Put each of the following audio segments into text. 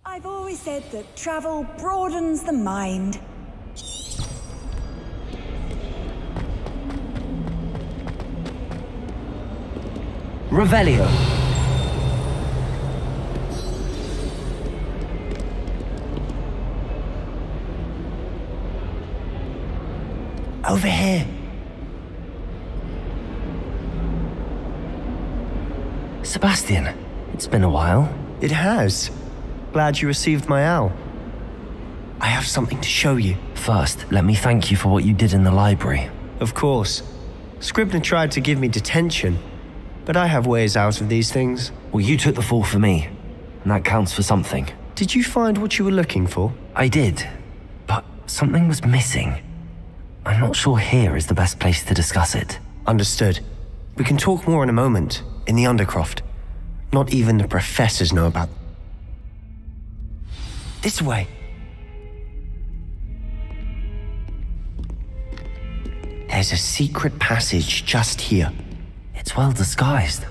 I've always said that travel broadens the mind. Revelio. Over here. Sebastian, it's been a while. It has. Glad you received my owl. I have something to show you. First, let me thank you for what you did in the library. Of course. Scribner tried to give me detention, but I have ways out of these things. Well, you took the fall for me, and that counts for something. Did you find what you were looking for? I did, but something was missing. I'm not sure here is the best place to discuss it. Understood. We can talk more in a moment, in the Undercroft. Not even the professors know about. This way. There's a secret passage just here. It's well disguised.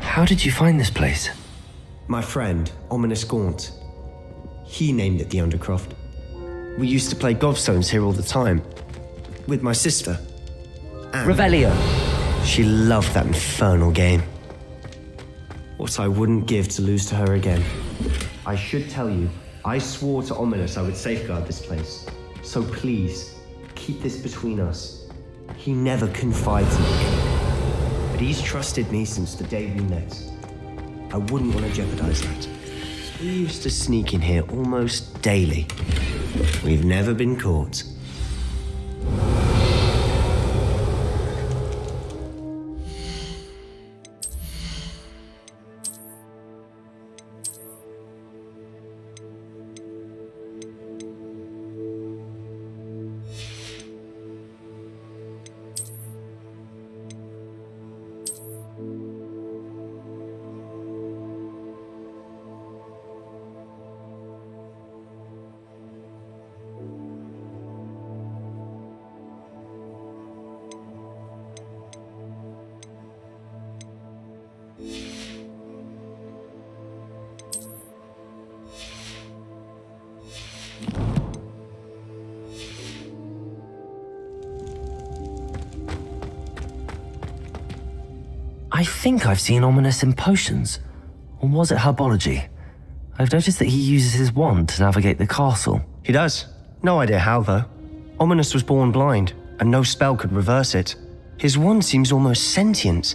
How did you find this place? My friend, Ominous Gaunt. He named it the Undercroft. We used to play gobstones here all the time. With my sister. Anne. Revelio. She loved that infernal game. What I wouldn't give to lose to her again. I should tell you, I swore to Ominous I would safeguard this place. So please, keep this between us. He never confides in me. But he's trusted me since the day we met. I wouldn't want to jeopardize that. We used to sneak in here almost daily. We've never been caught. I think I've seen Ominous in potions. Or was it herbology? I've noticed that he uses his wand to navigate the castle. He does. No idea how, though. Ominous was born blind, and no spell could reverse it. His wand seems almost sentient.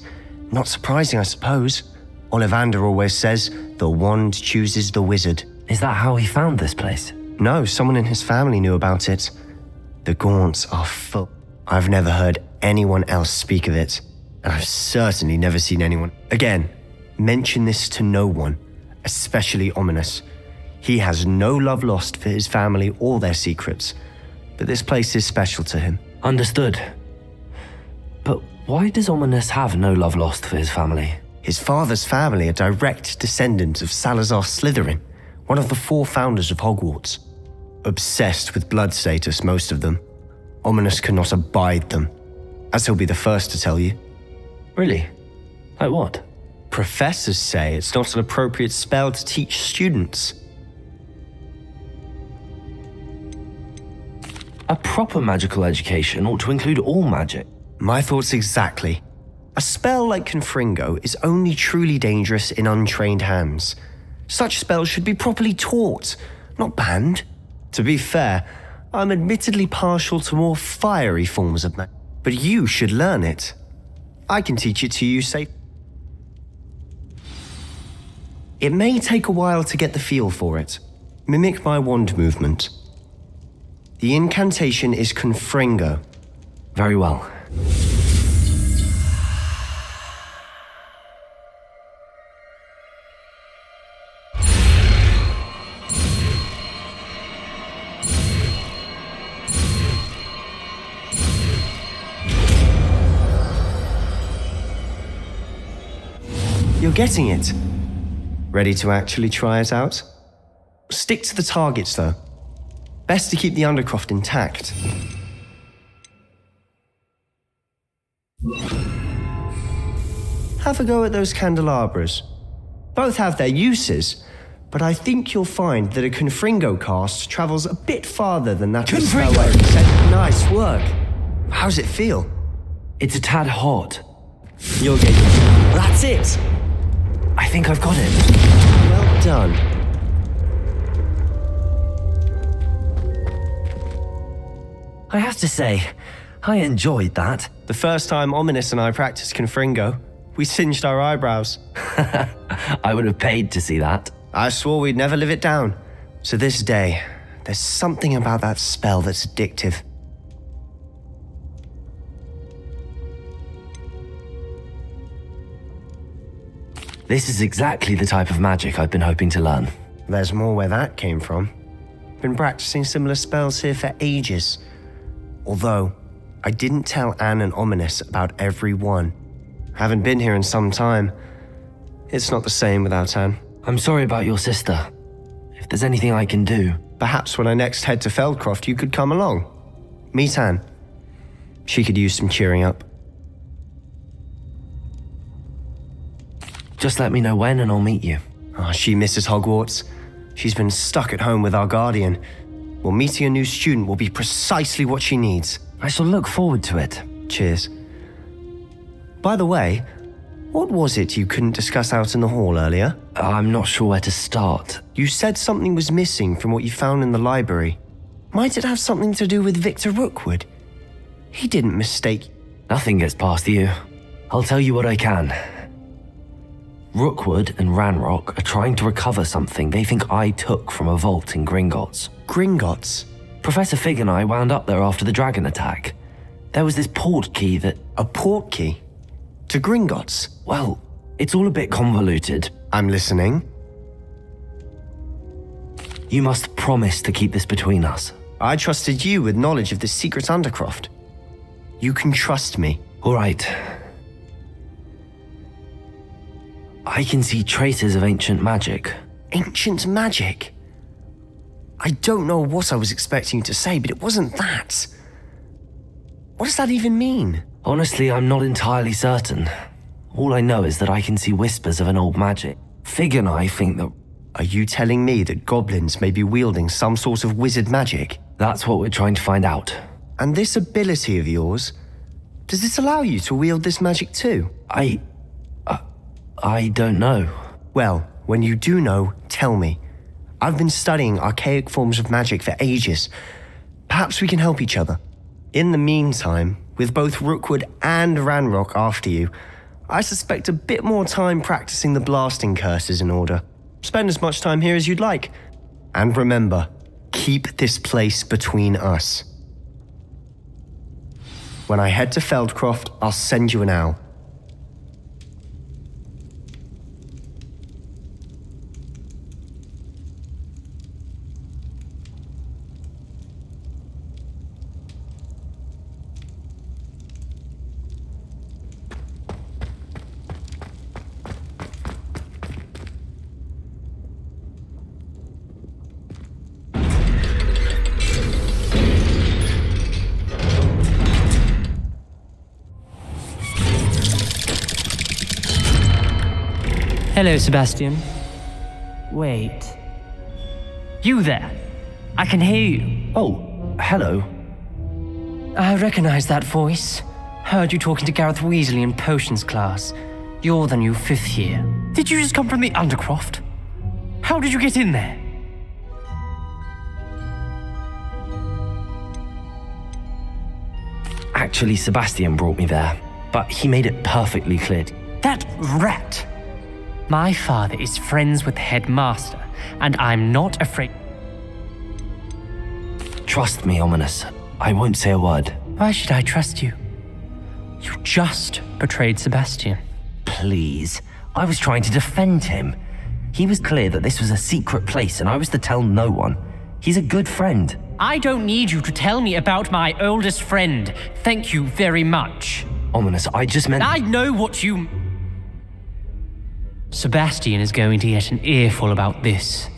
Not surprising, I suppose. Ollivander always says, the wand chooses the wizard. Is that how he found this place? No, someone in his family knew about it. The Gaunts are full. I've never heard anyone else speak of it. And I've certainly never seen anyone. Again, mention this to no one, especially Ominous. He has no love lost for his family or their secrets, but this place is special to him. Understood. But why does Ominous have no love lost for his family? His father's family are direct descendants of Salazar Slytherin, one of the 4 founders of Hogwarts. Obsessed with blood status, most of them. Ominous cannot abide them, as he'll be the first to tell you. Really? Like what? Professors say it's not an appropriate spell to teach students. A proper magical education ought to include all magic. My thoughts exactly. A spell like Confringo is only truly dangerous in untrained hands. Such spells should be properly taught, not banned. To be fair, I'm admittedly partial to more fiery forms of magic, but you should learn it. I can teach it to you safe. It may take a while to get the feel for it. Mimic my wand movement. The incantation is Confringo. Very well. You're getting it. Ready to actually try it out? Stick to the targets, though. Best to keep the Undercroft intact. Have a go at those candelabras. Both have their uses, but I think you'll find that a Confringo cast travels a bit farther than that of a spell like you said. Nice work. How's it feel? It's a tad hot. You'll get it. That's it. I think I've got it. Well done. I have to say, I enjoyed that. The first time Ominous and I practiced Confringo, we singed our eyebrows. I would have paid to see that. I swore we'd never live it down. To this day, there's something about that spell that's addictive. This is exactly the type of magic I've been hoping to learn. There's more where that came from. Been practicing similar spells here for ages. Although, I didn't tell Anne and Ominous about every one. Haven't been here in some time. It's not the same without Anne. I'm sorry about your sister. If there's anything I can do... Perhaps when I next head to Feldcroft, you could come along. Meet Anne. She could use some cheering up. Just let me know when and I'll meet you. Oh, she misses Hogwarts. She's been stuck at home with our guardian. Well, meeting a new student will be precisely what she needs. I shall look forward to it. Cheers. By the way, what was it you couldn't discuss out in the hall earlier? I'm not sure where to start. You said something was missing from what you found in the library. Might it have something to do with Victor Rookwood? He didn't mistake... Nothing gets past you. I'll tell you what I can. Rookwood and Ranrock are trying to recover something they think I took from a vault in Gringotts. Gringotts? Professor Fig and I wound up there after the dragon attack. There was this port key that... A port key? To Gringotts? Well, it's all a bit convoluted. I'm listening. You must promise to keep this between us. I trusted you with knowledge of the secret Undercroft. You can trust me. All right. I can see traces of ancient magic. Ancient magic? I don't know what I was expecting you to say, but it wasn't that. What does that even mean? Honestly, I'm not entirely certain. All I know is that I can see whispers of an old magic. Fig and I think that... Are you telling me that goblins may be wielding some sort of wizard magic? That's what we're trying to find out. And this ability of yours, does it allow you to wield this magic too? I don't know. Well, when you do know, tell me. I've been studying archaic forms of magic for ages. Perhaps we can help each other. In the meantime, with both Rookwood and Ranrock after you, I suspect a bit more time practicing the blasting curse is in order. Spend as much time here as you'd like. And remember, keep this place between us. When I head to Feldcroft, I'll send you an owl. Hello, Sebastian. Wait. You there? I can hear you. Oh, hello. I recognize that voice. Heard you talking to Gareth Weasley in potions class. You're the new 5th year. Did you just come from the Undercroft? How did you get in there? Actually, Sebastian brought me there, but he made it perfectly clear. That rat! My father is friends with the headmaster, and I'm not afraid. Trust me, Ominous. I won't say a word. Why should I trust you? You just betrayed Sebastian. Please. I was trying to defend him. He was clear that this was a secret place and I was to tell no one. He's a good friend. I don't need you to tell me about my oldest friend. Thank you very much. Ominous, I just meant... I know what you... Sebastian is going to get an earful about this.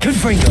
Confringo!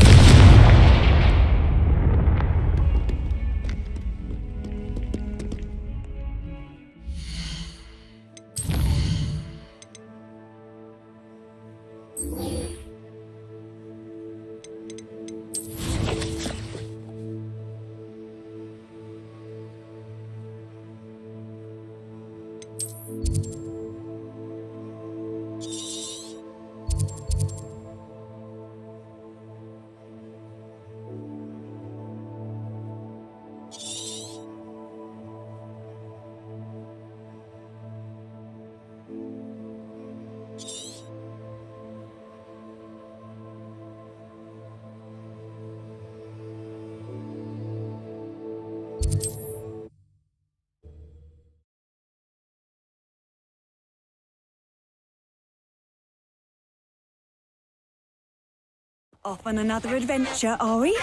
Off on another adventure, are we?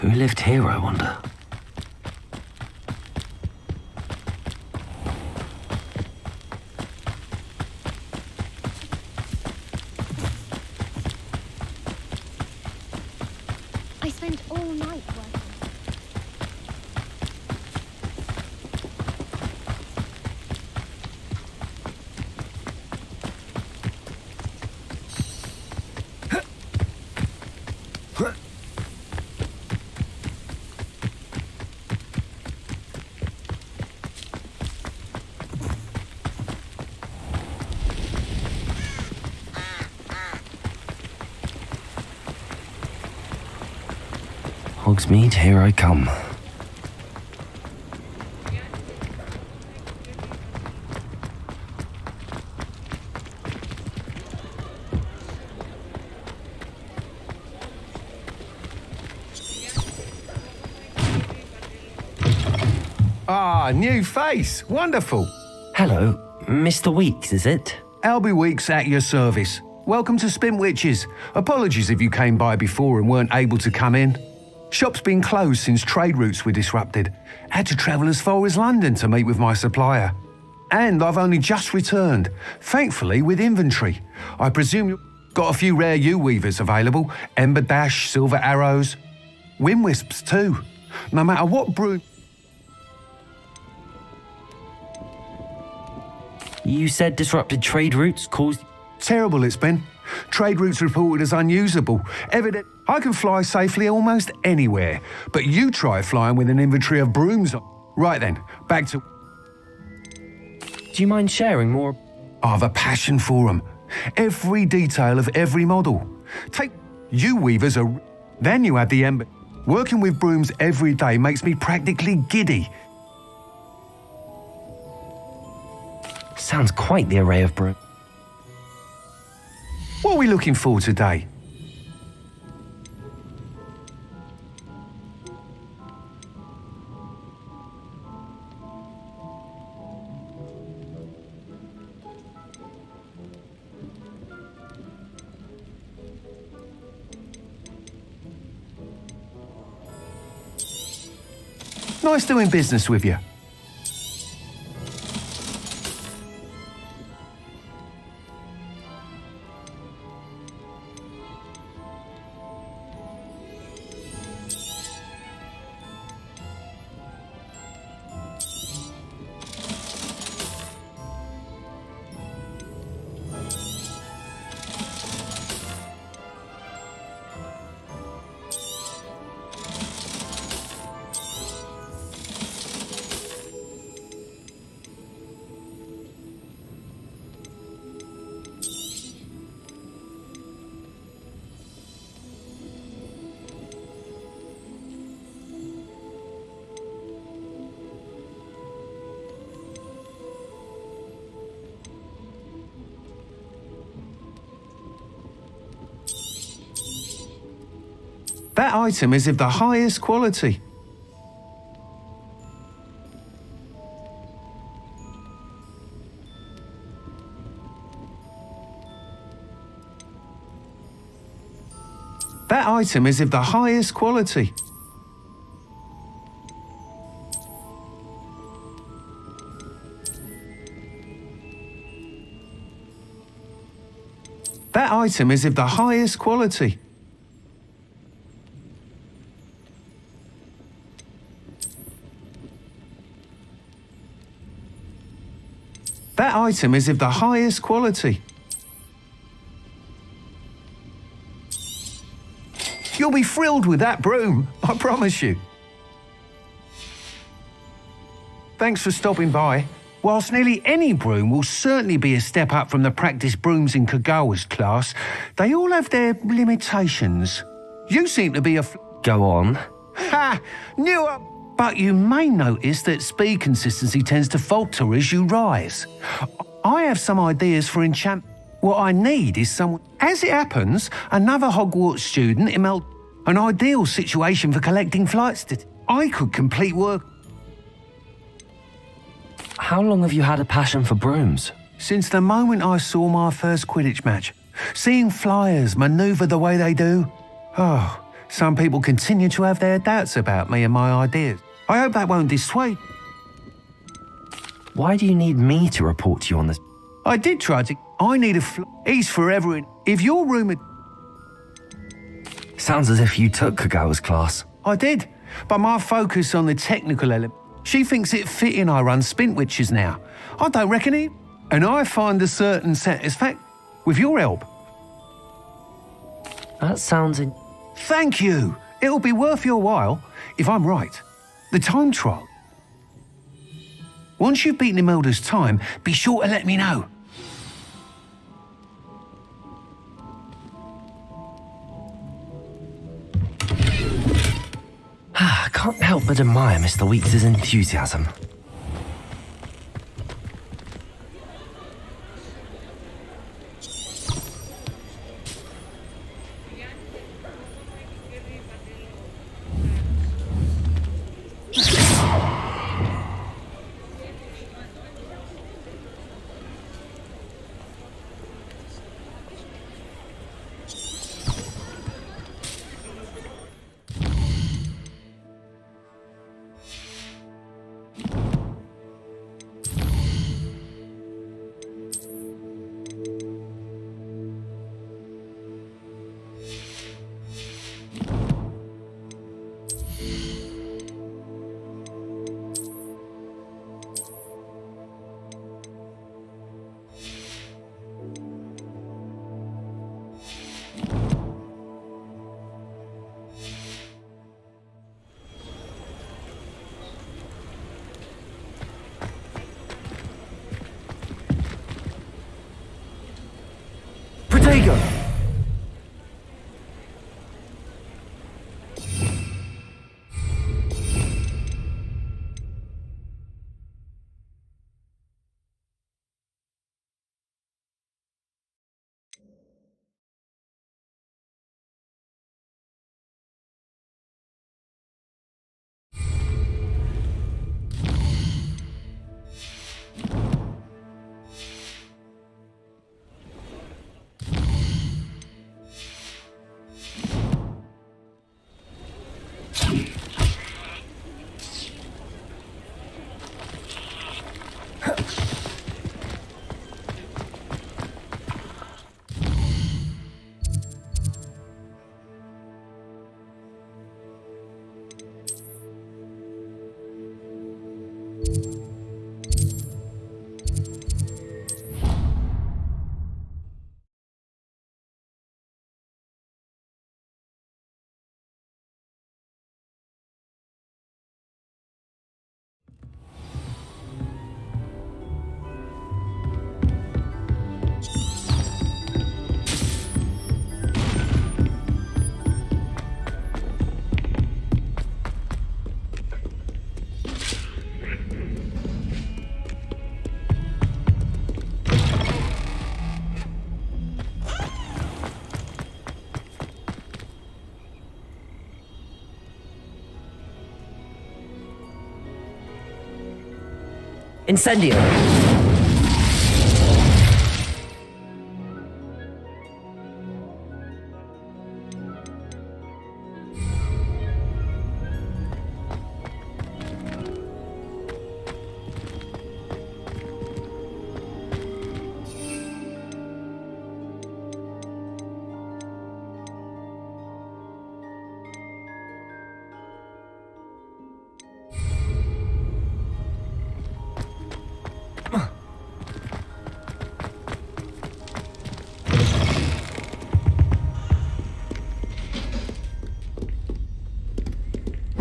Who lived here, I wonder? I spent all night working. Hogsmeade, here I come. Ah, new face. Wonderful. Hello, Mr. Weeks, is it? Albie Weeks at your service. Welcome to Spin Witches. Apologies if you came by before and weren't able to come in. Shop's been closed since trade routes were disrupted. Had to travel as far as London to meet with my supplier. And I've only just returned, thankfully with inventory. I presume you've got a few rare U-weavers available. Ember Dash, Silver Arrows. Wind Wisps too. No matter what brew... You said disrupted trade routes caused... Terrible it's been. Trade routes reported as unusable. Evident I can fly safely almost anywhere, but you try flying with an inventory of brooms. Right then, back to... Do you mind sharing more? I've a passion for them. Every detail of every model. Take you weavers are... Then you add the ember. Working with brooms every day makes me practically giddy. Sounds quite the array of brew. What are we looking for today? Nice doing business with you. That item is of the highest quality. That item is of the highest quality. That item is of the highest quality. That item is of the highest quality. You'll be thrilled with that broom, I promise you. Thanks for stopping by. Whilst nearly any broom will certainly be a step up from the practice brooms in Kagawa's class, they all have their limitations. You seem to be a... Go on. Ha! Knew it! But you may notice that speed consistency tends to falter as you rise. I have some ideas for enchant. What I need is someone... As it happens, another Hogwarts student emailed an ideal situation for collecting flights. I could complete work. How long have you had a passion for brooms? Since the moment I saw my first Quidditch match. Seeing flyers manoeuvre the way they do. Oh... Some people continue to have their doubts about me and my ideas. I hope that won't dissuade. Why do you need me to report to you on this? I did try to... I need a... He's forever in... If your room had... Sounds as if you took Kagawa's class. I did, but my focus on the technical element... She thinks it fitting I run Spin Witches now. I don't reckon it... And I find a certain satisfaction with your help. That sounds... Thank you. It'll be worth your while, if I'm right. The time trial. Once you've beaten Imelda's time, be sure to let me know. can't help but admire Mr. Weeks' enthusiasm. Protego! Incendio!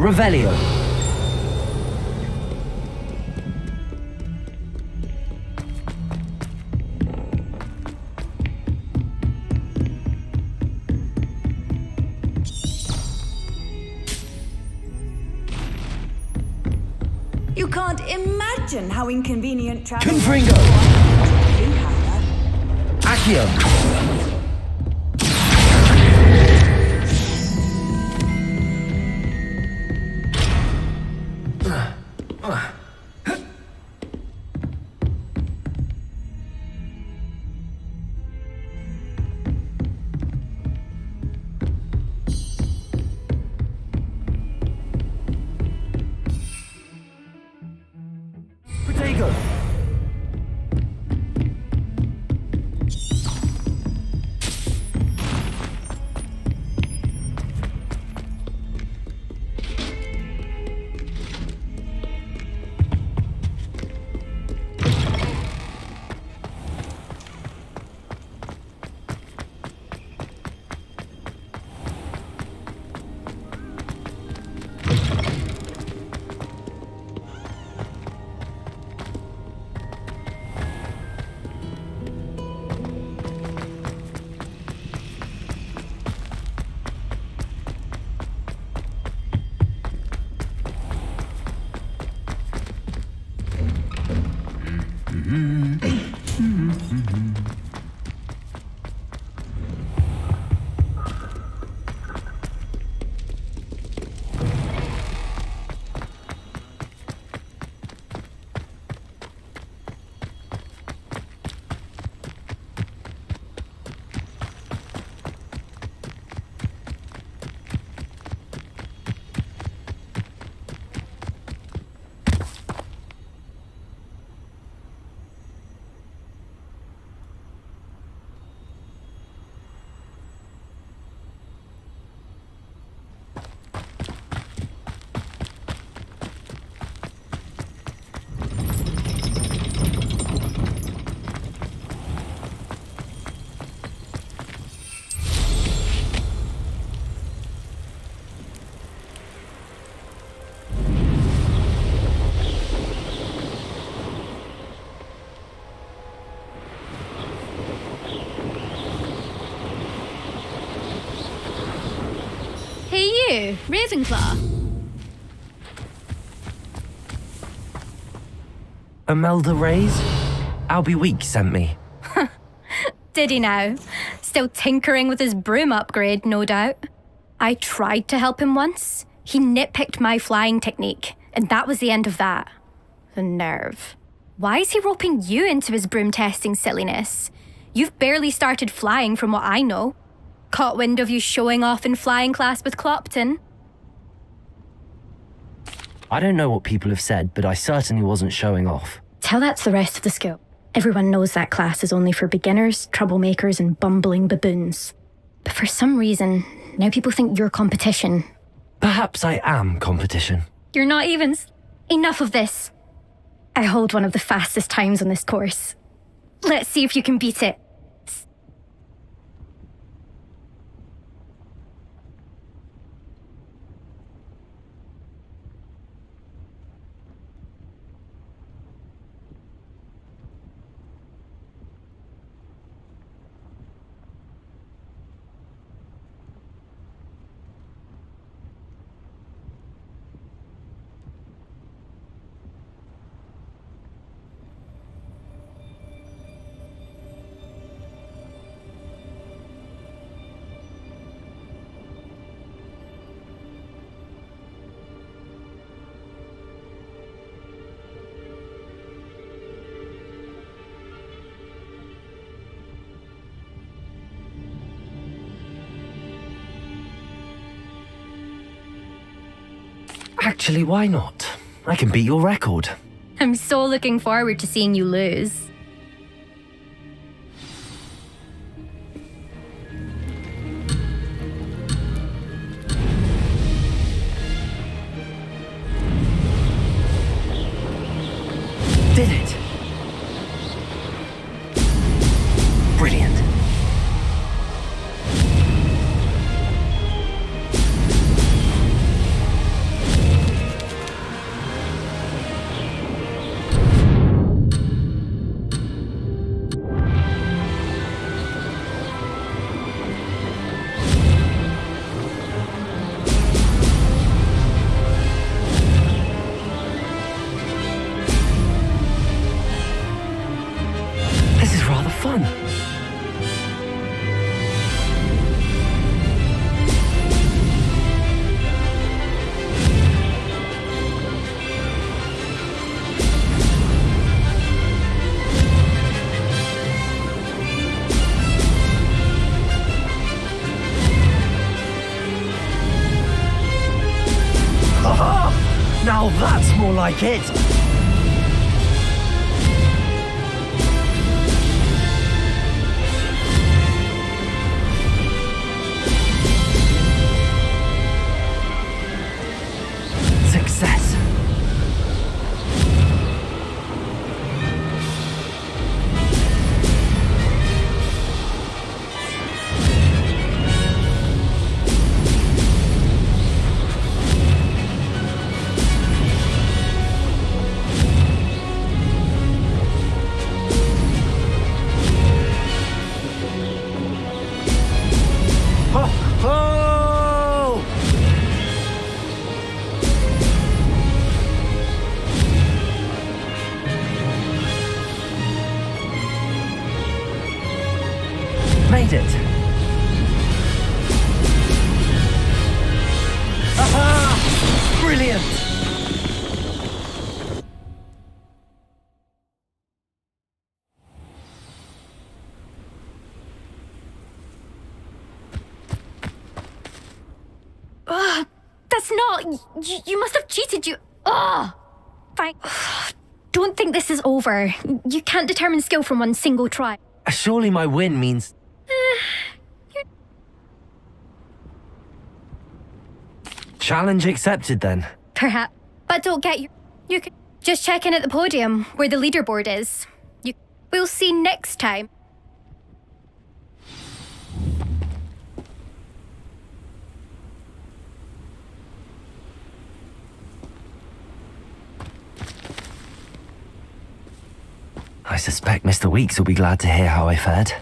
Revelio. You can't imagine how inconvenient travel. Confringo. Accio. you, Ravenclaw? Imelda Reyes? Albie Week sent me. Did he now? Still tinkering with his broom upgrade, no doubt. I tried to help him once. He nitpicked my flying technique, and that was the end of that. The nerve. Why is he roping you into his broom testing silliness? You've barely started flying from what I know. Caught wind of you showing off in flying class with Clopton. I don't know what people have said, but I certainly wasn't showing off. Tell that to the rest of the school. Everyone knows that class is only for beginners, troublemakers, and bumbling baboons. But for some reason, now people think you're competition. Perhaps I am competition. You're not even... Enough of this. I hold one of the fastest times on this course. Let's see if you can beat it. Actually, why not? I can beat your record. I'm so looking forward to seeing you lose. Did it? Brilliant. This is rather fun. Now that's more like it. Success. Ho, ho! Made it. Aha! Brilliant! That's not... You must have cheated, you... Fine. Don't think this is over. You can't determine skill from one single try. Surely my win means... Challenge accepted then. Perhaps. But don't get you can just check in at the podium where the leaderboard is. We'll see next time. I suspect Mr. Weeks will be glad to hear how I fared.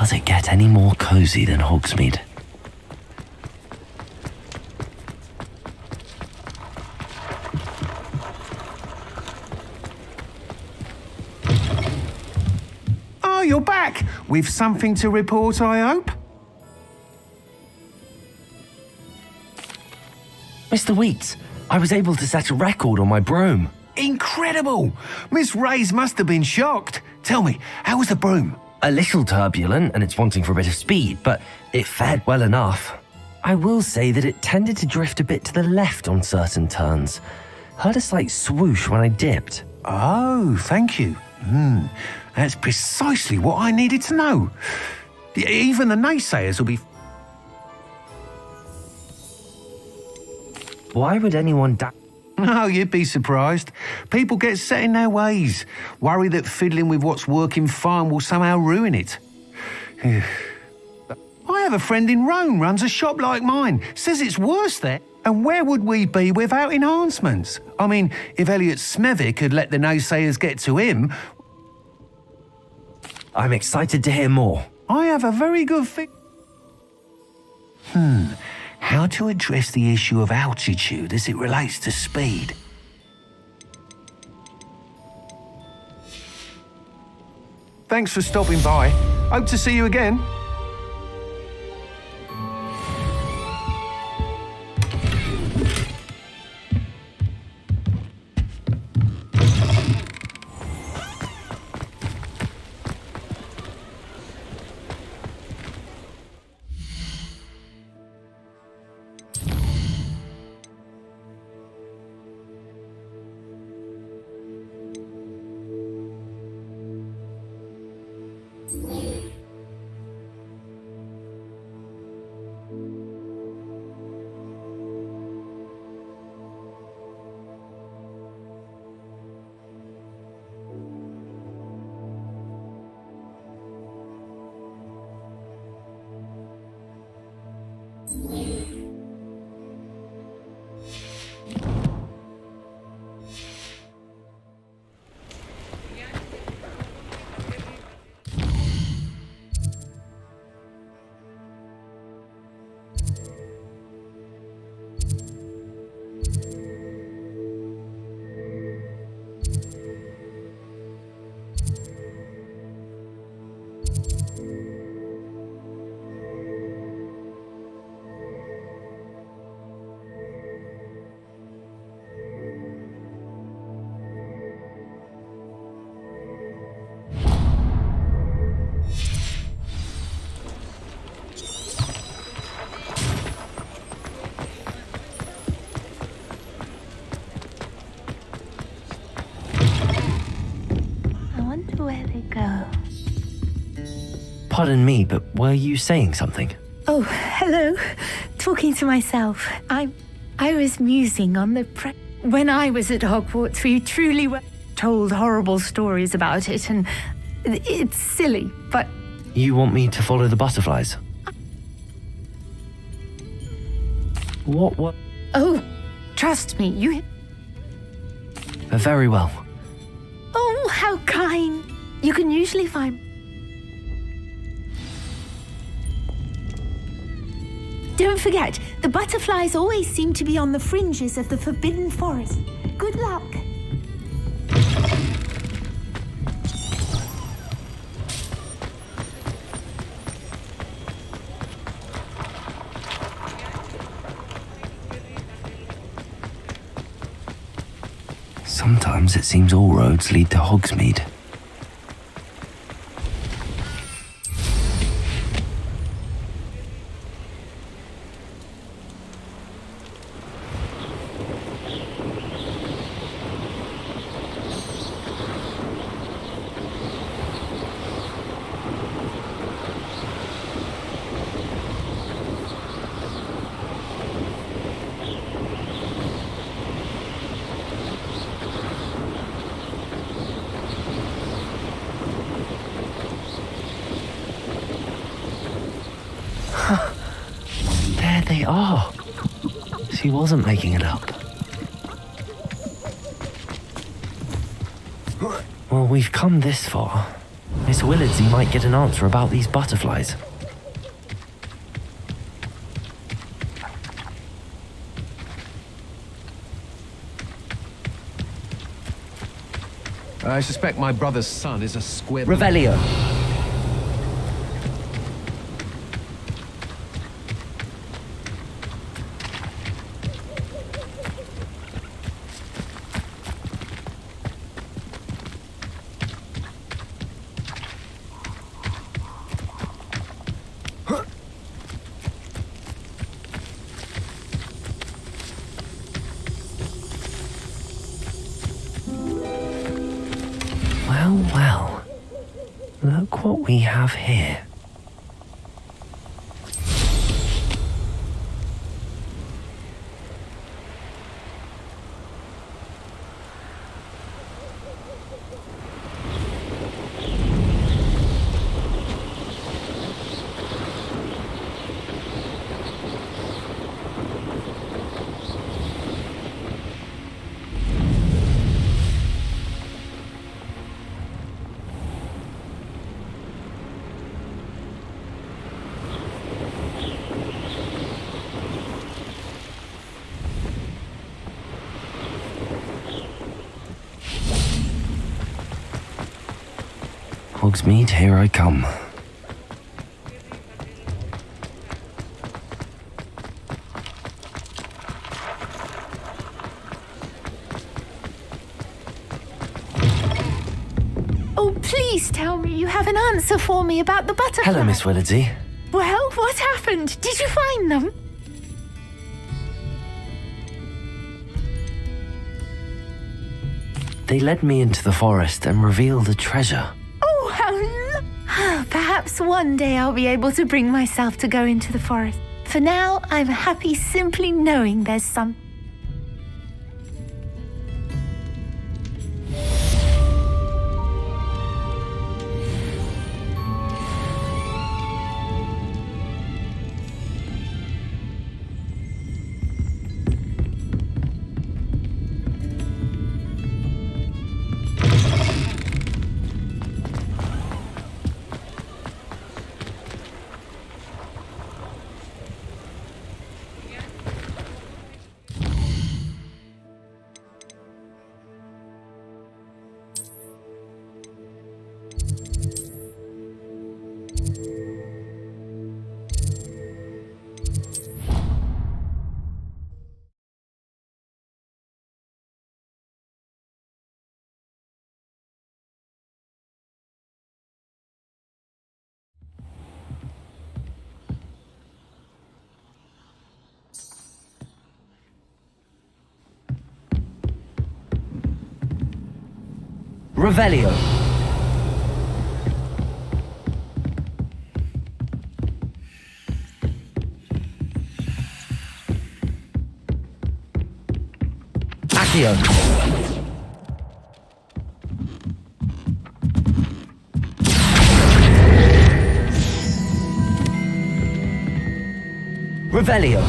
Does it get any more cozy than Hogsmeade? Oh, you're back! With something to report, I hope? Mr. Wheats, I was able to set a record on my broom. Incredible! Miss Ray's must have been shocked. Tell me, how was the broom? A little turbulent and it's wanting for a bit of speed, but it fared well enough. I will say that it tended to drift a bit to the left on certain turns. Heard a slight swoosh when I dipped. Oh, thank you. That's precisely what I needed to know. Even the naysayers will be... Why would anyone Oh, you'd be surprised. People get set in their ways, worry that fiddling with what's working fine will somehow ruin it. I have a friend in Rome runs a shop like mine, says it's worse there. And where would we be without enhancements? I mean, if Elliot Smethwick had let the naysayers get to him... I'm excited to hear more. I have a very good thing. How to address the issue of altitude as it relates to speed. Thanks for stopping by. Hope to see you again. Where they go. Pardon me, but were you saying something? Oh, hello. Talking to myself. I was musing on the when I was at Hogwarts, we truly were told horrible stories about it, and it's silly, but... You want me to follow the butterflies? What? Oh, trust me, you... Very well. Oh, how kind. You can usually find... Don't forget, the butterflies always seem to be on the fringes of the Forbidden Forest. Good luck. Sometimes it seems all roads lead to Hogsmeade. There they are. She wasn't making it up. Well, we've come this far. Miss Willardsy might get an answer about these butterflies. I suspect my brother's son is a squib. Revelio. Well, look what we have here. Hogsmeade, here I come. Oh, please tell me you have an answer for me about the butterfly. Hello, Miss Willardsy. Well, what happened? Did you find them? They led me into the forest and revealed a treasure. Oh, perhaps one day I'll be able to bring myself to go into the forest. For now, I'm happy simply knowing there's some. Revelio. Accio. Revelio.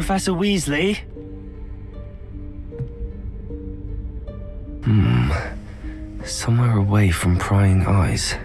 Professor Weasley? Somewhere away from prying eyes.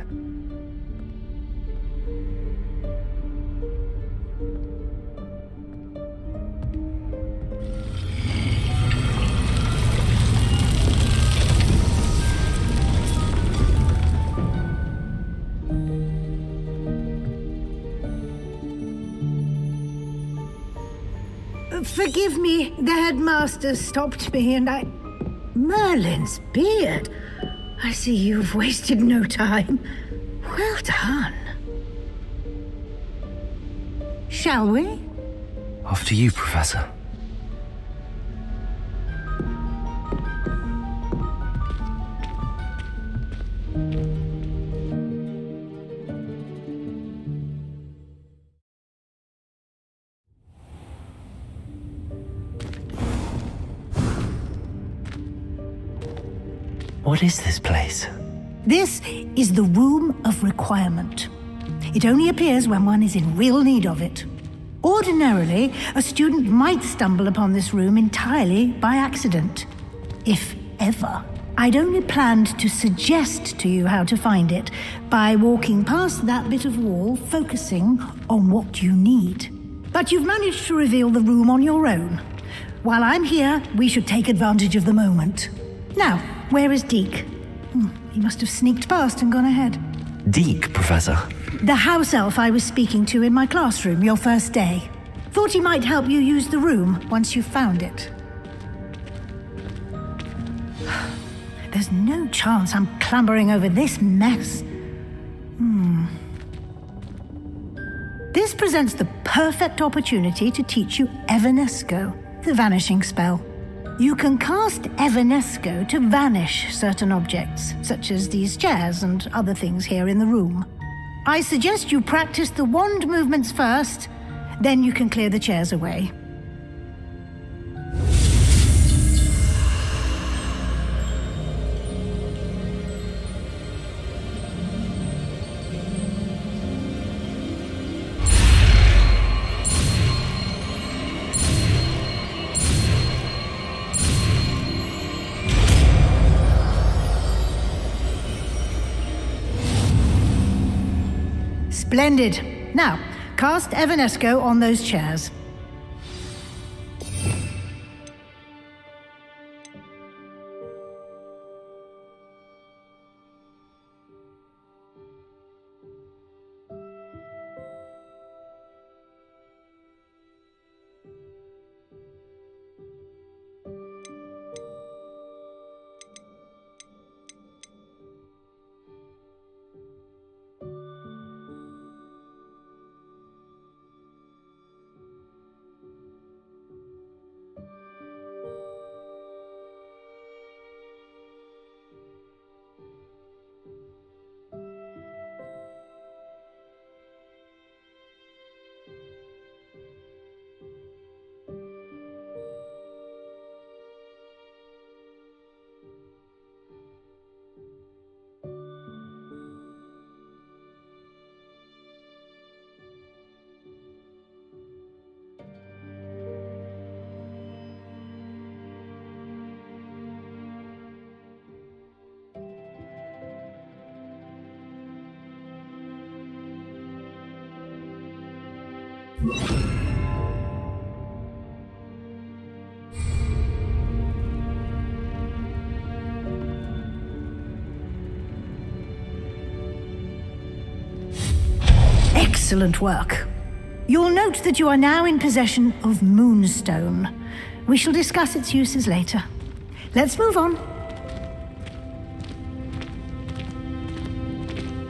Forgive me, the headmaster stopped me and I... Merlin's beard. I see you've wasted no time. Well done. Shall we? After you, Professor. What is this place? This is the Room of Requirement. It only appears when one is in real need of it. Ordinarily, a student might stumble upon this room entirely by accident. If ever. I'd only planned to suggest to you how to find it by walking past that bit of wall, focusing on what you need. But you've managed to reveal the room on your own. While I'm here, we should take advantage of the moment. Now, where is Deke? He must have sneaked past and gone ahead. Deke, Professor. The house elf I was speaking to in my classroom your first day. Thought he might help you use the room once you've found it. There's no chance I'm clambering over this mess. This presents the perfect opportunity to teach you Evanesco, the vanishing spell. You can cast Evanesco to vanish certain objects, such as these chairs and other things here in the room. I suggest you practice the wand movements first, then you can clear the chairs away. Splendid. Now, cast Evanesco on those chairs. Excellent work. You'll note that you are now in possession of Moonstone. We shall discuss its uses later. Let's move on.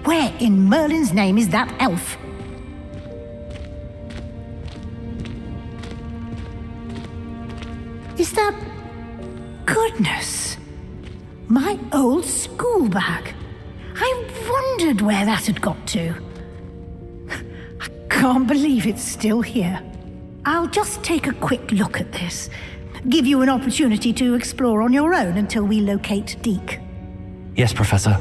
Where in Merlin's name is that elf? Is that... Goodness! My old school bag. I wondered where that had got to. I can't believe it's still here. I'll just take a quick look at this. Give you an opportunity to explore on your own until we locate Deke. Yes, Professor.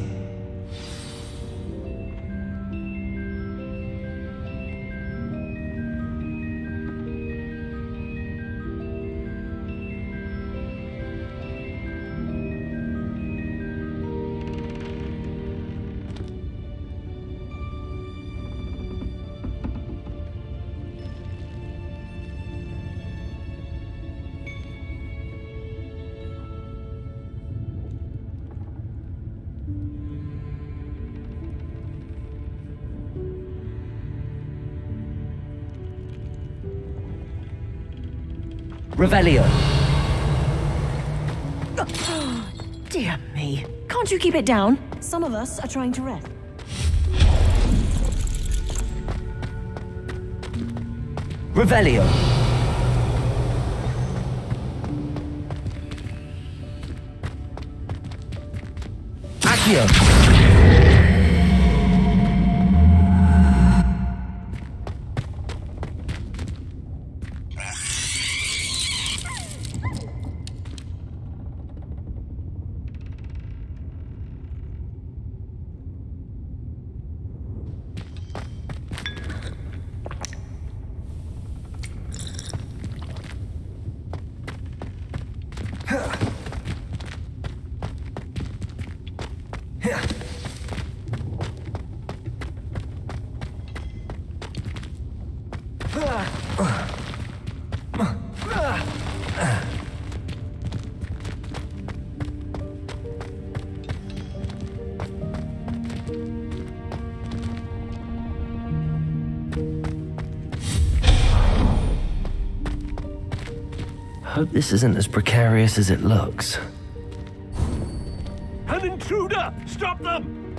Revelio. Dear me. Can't you keep it down? Some of us are trying to rest. Revelio. Accio. Hope this isn't as precarious as it looks. An intruder! Stop them!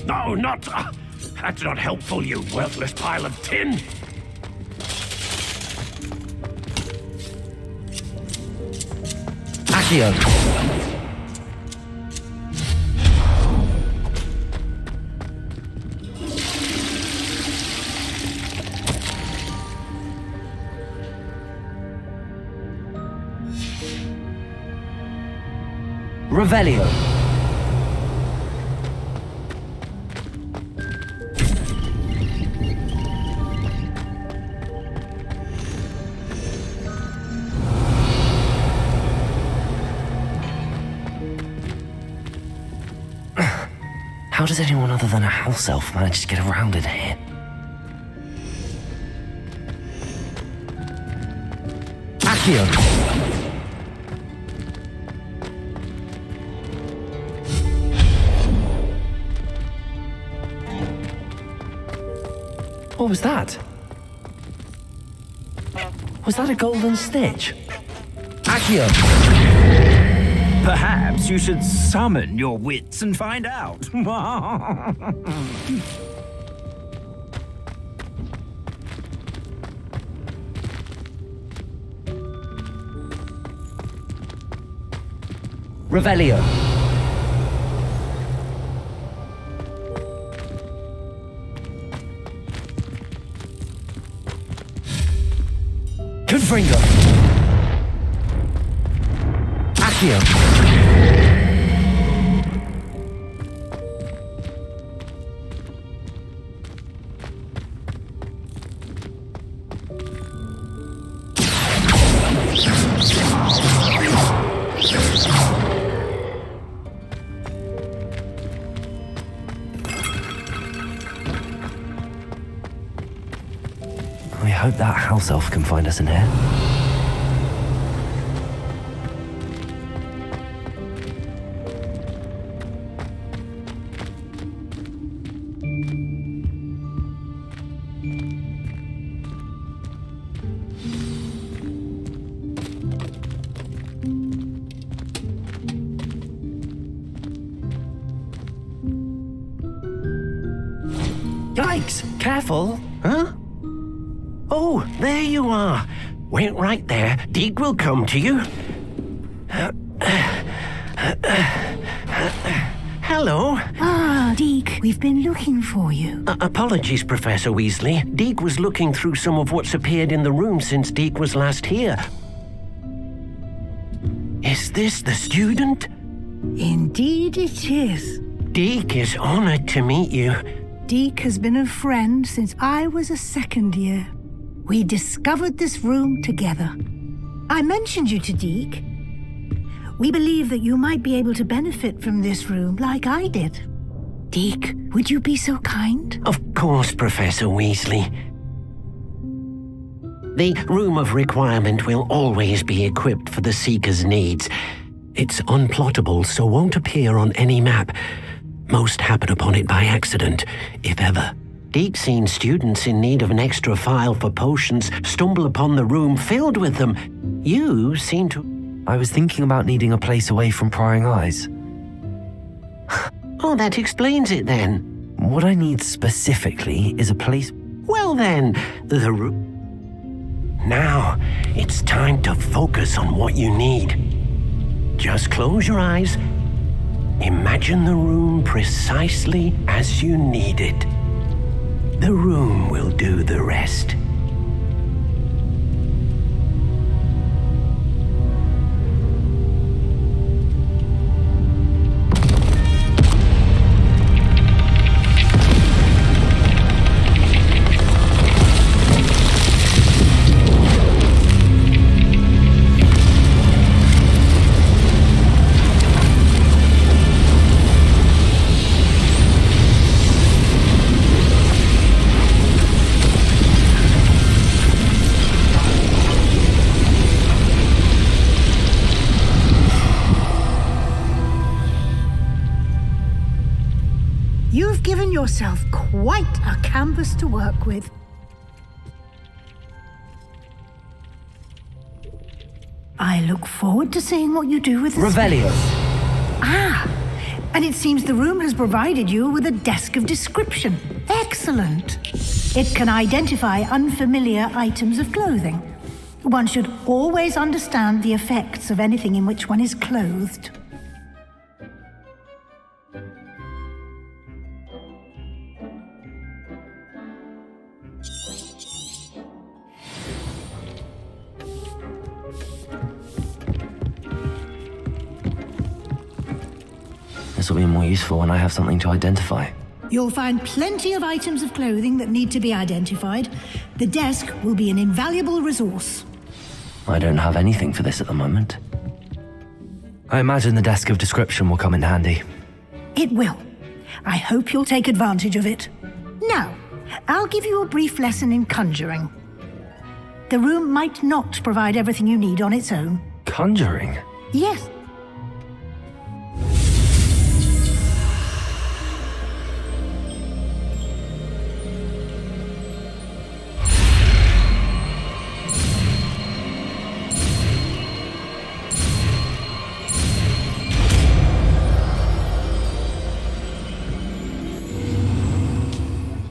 No, not... that's not helpful, you worthless pile of tin! Accio. Revelio. How does anyone other than a house elf manage to get around in here? Accio. What was that? Was that a golden snitch? Accio! Perhaps you should summon your wits and find out. Revelio. Confringo. Accio. We hope that house elf can find us in here. Yikes! Careful! Huh? Oh, there you are. Wait right there. Deek will come to you. Hello. Ah, Deek, we've been looking for you. Apologies, Professor Weasley. Deek was looking through some of what's appeared in the room since Deek was last here. Is this the student? Indeed it is. Deek is honored to meet you. Deek has been a friend since I was a second year. We discovered this room together. I mentioned you to Deek. We believe that you might be able to benefit from this room like I did. Deek, would you be so kind? Of course, Professor Weasley. The Room of Requirement will always be equipped for the Seeker's needs. It's unplottable, so won't appear on any map. Most happen upon it by accident, if ever. Deke's seen students in need of an extra file for potions stumble upon the room filled with them. You seem to... I was thinking about needing a place away from prying eyes. Oh, that explains it then. What I need specifically is a place... Well then, the room... Now, it's time to focus on what you need. Just close your eyes. Imagine the room precisely as you need it. The room will do the rest. You've given yourself quite a canvas to work with. I look forward to seeing what you do with this Revelio. space. Ah, and it seems the room has provided you with a desk of description. Excellent. It can identify unfamiliar items of clothing. One should always understand the effects of anything in which one is clothed. This will be more useful when I have something to identify. You'll find plenty of items of clothing that need to be identified. The desk will be an invaluable resource. I don't have anything for this at the moment. I imagine the desk of description will come in handy. It will. I hope you'll take advantage of it. Now, I'll give you a brief lesson in conjuring. The room might not provide everything you need on its own. Conjuring? Yes.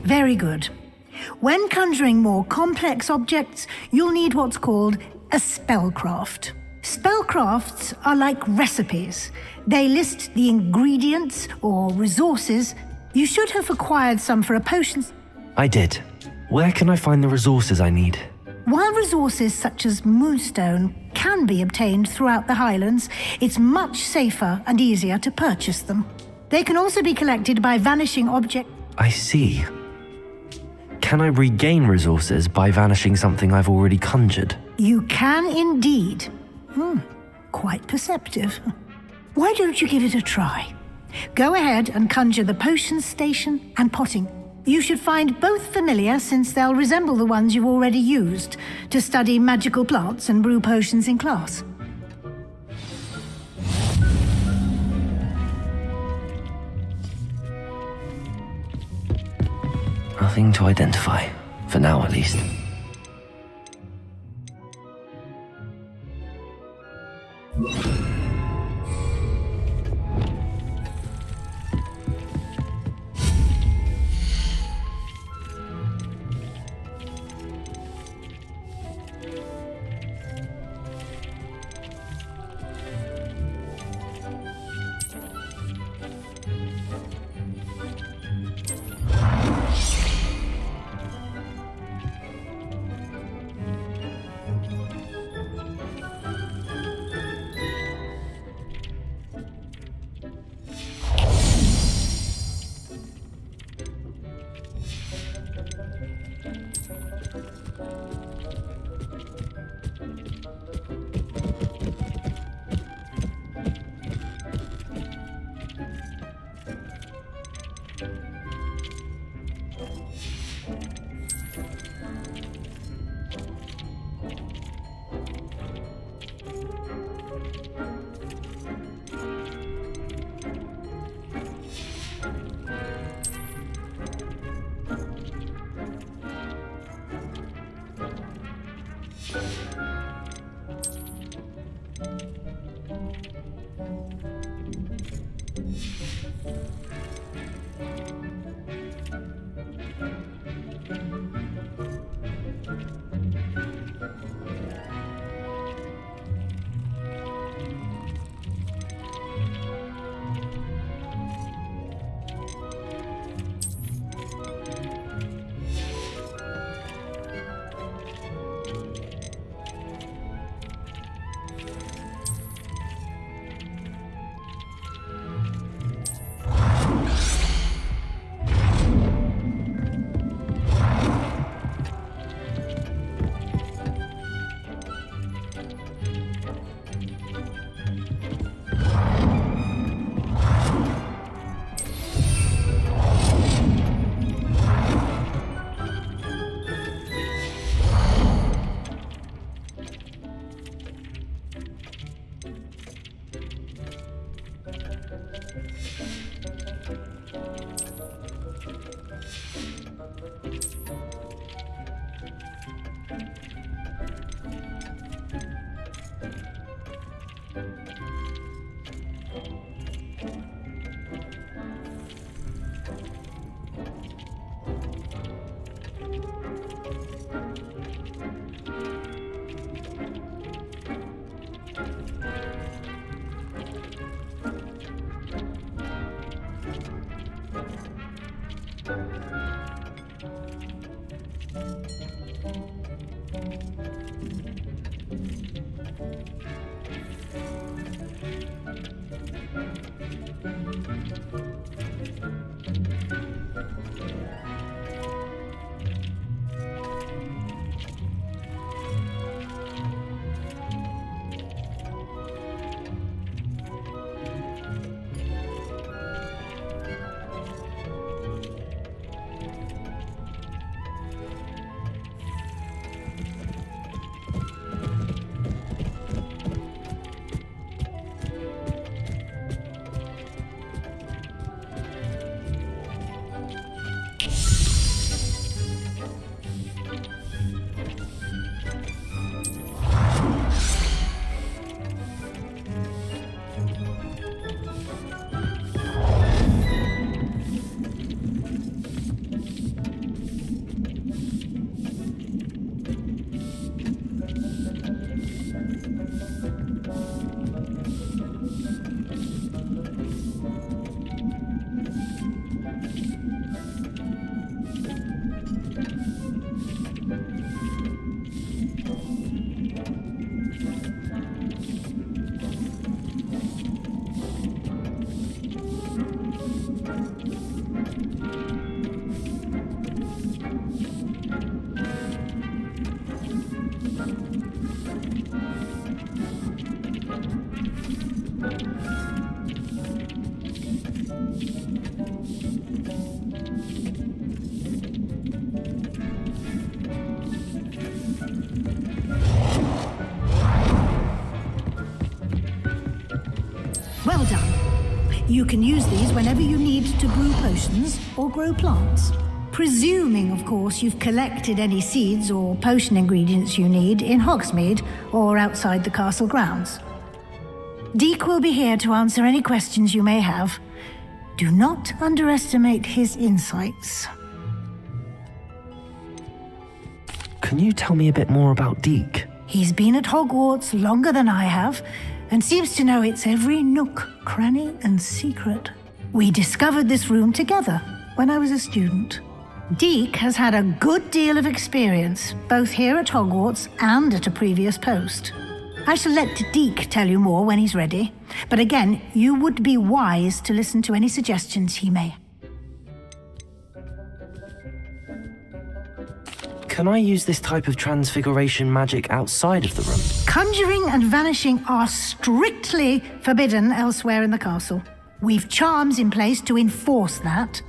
Very good. When conjuring more complex objects, you'll need what's called a spellcraft. Spellcrafts are like recipes. They list the ingredients or resources. You should have acquired some for a potion. I did. Where can I find the resources I need? While resources such as moonstone can be obtained throughout the Highlands, it's much safer and easier to purchase them. They can also be collected by vanishing objects. I see. Can I regain resources by vanishing something I've already conjured? You can indeed. Quite perceptive. Why don't you give it a try? Go ahead and conjure the potions station and potting. You should find both familiar since they'll resemble the ones you've already used to study magical plants and brew potions in class. Nothing to identify, for now at least. Well done. You can use these whenever you need to brew potions or grow plants. Presuming, of course, you've collected any seeds or potion ingredients you need in Hogsmeade or outside the castle grounds. Deek will be here to answer any questions you may have. Do not underestimate his insights. Can you tell me a bit more about Deek? He's been at Hogwarts longer than I have, and seems to know its every nook, cranny, and secret. We discovered this room together when I was a student. Deek has had a good deal of experience, both here at Hogwarts and at a previous post. I shall let Deek tell you more when he's ready, but again, you would be wise to listen to any suggestions he may have. Can I use this type of transfiguration magic outside of the room? Conjuring and vanishing are strictly forbidden elsewhere in the castle. We've charms in place to enforce that.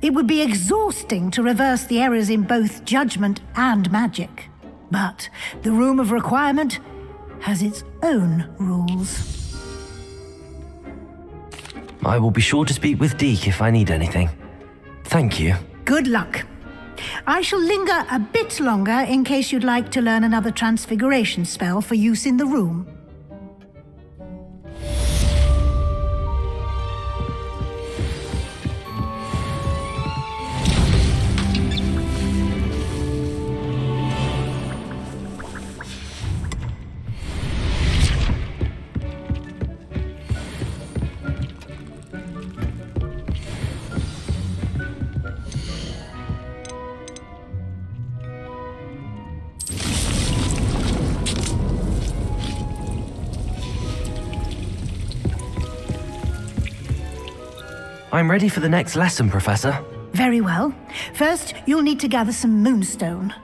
It would be exhausting to reverse the errors in both judgment and magic. But the Room of Requirement has its own rules. I will be sure to speak with Deek if I need anything. Thank you. Good luck. I shall linger a bit longer in case you'd like to learn another transfiguration spell for use in the room. I'm ready for the next lesson, Professor. Very well. First, you'll need to gather some moonstone.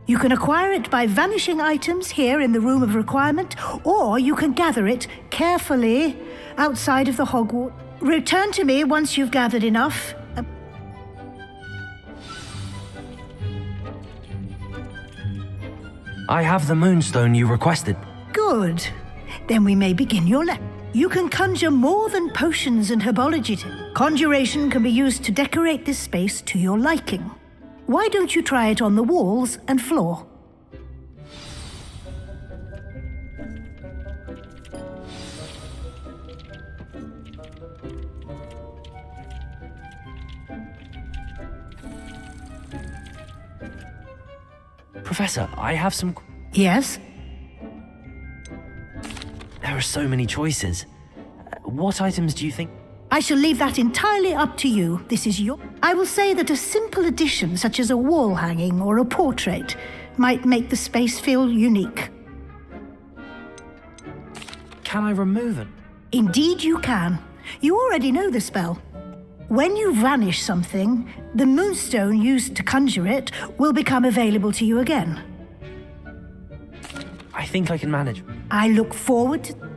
You can acquire it by vanishing items here in the Room of Requirement, or you can gather it carefully outside of the Hogwarts. Return to me once you've gathered enough. I have the moonstone you requested. Good. Then we may begin your lesson. You can conjure more than potions and herbology. Conjuration can be used to decorate this space to your liking. Why don't you try it on the walls and floor? Professor, I have some... Yes? There are so many choices. What items do you think... I shall leave that entirely up to you. This is your... I will say that a simple addition, such as a wall hanging or a portrait, might make the space feel unique. Can I remove it? Indeed you can. You already know the spell. When you vanish something, the moonstone used to conjure it will become available to you again. I think I can manage. I look forward to...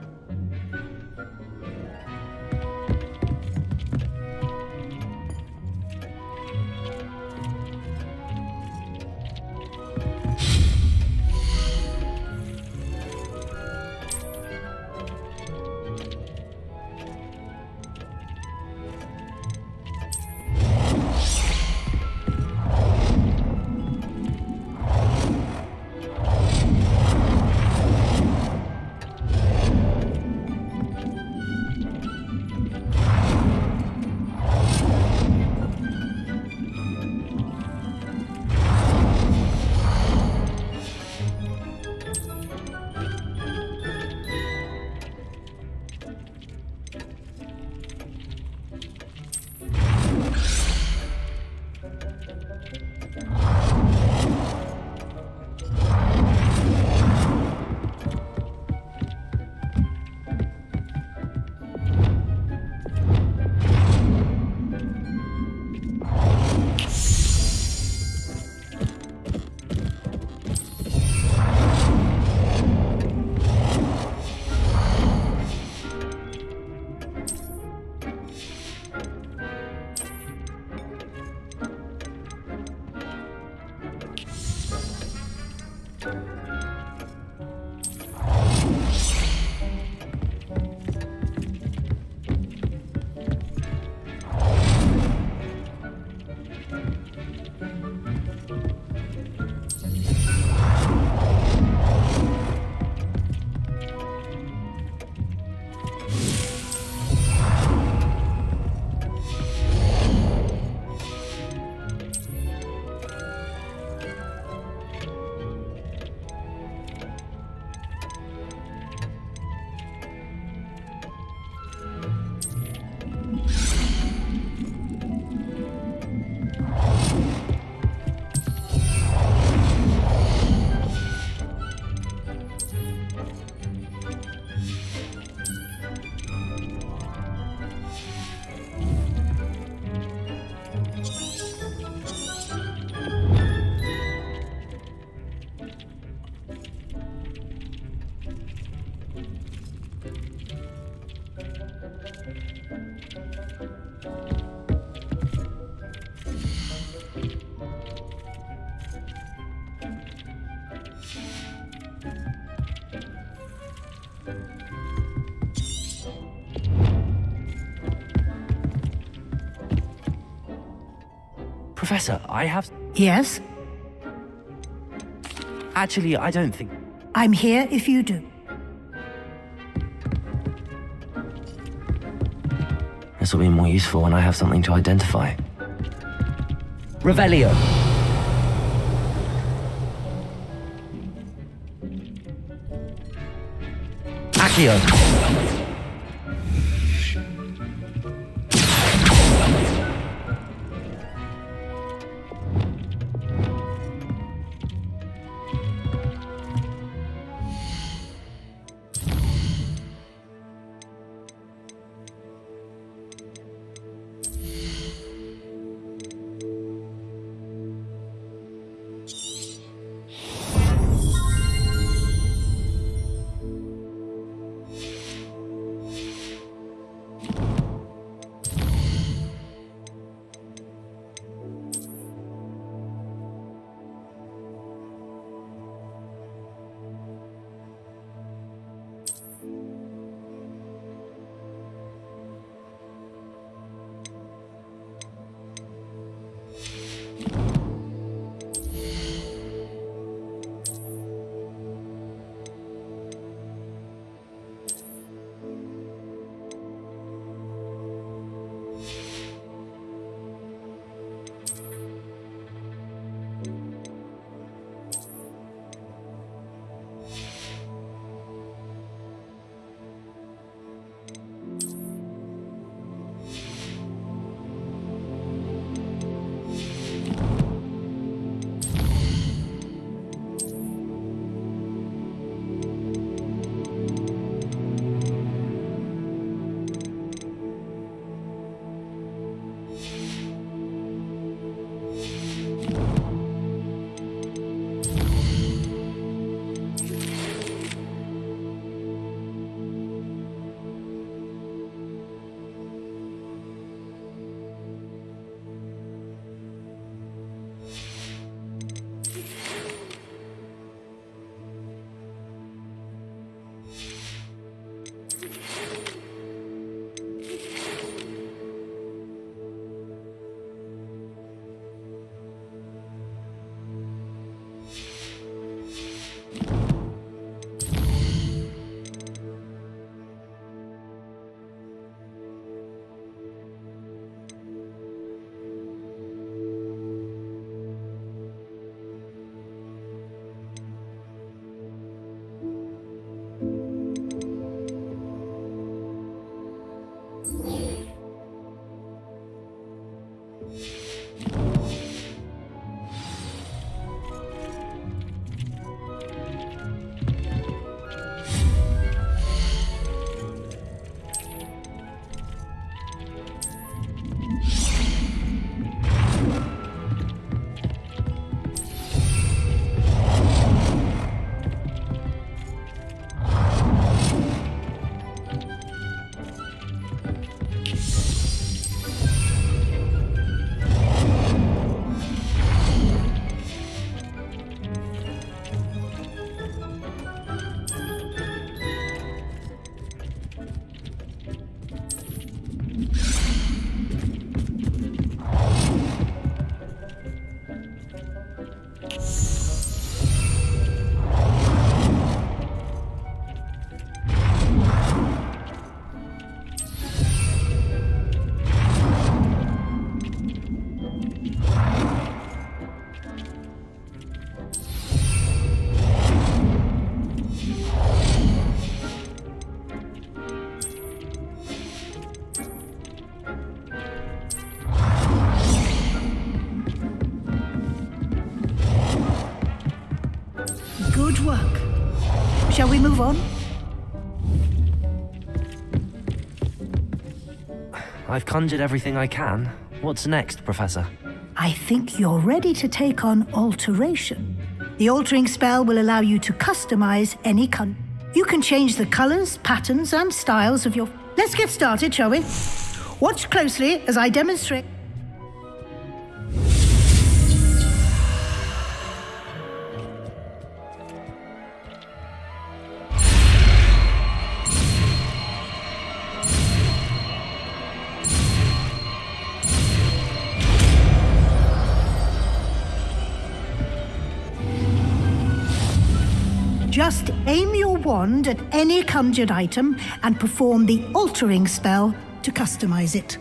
Professor, I have... Yes? Actually, I don't think. I'm here if you do. This will be more useful when I have something to identify. Revelio. Accio. Good work. Shall we move on? I've conjured everything I can. What's next, Professor? I think you're ready to take on alteration. The altering spell will allow you to customize any You can change the colors, patterns, and styles of your... Let's get started, shall we? Watch closely as I demonstrate. Just aim your wand at any conjured item and perform the altering spell to customize it.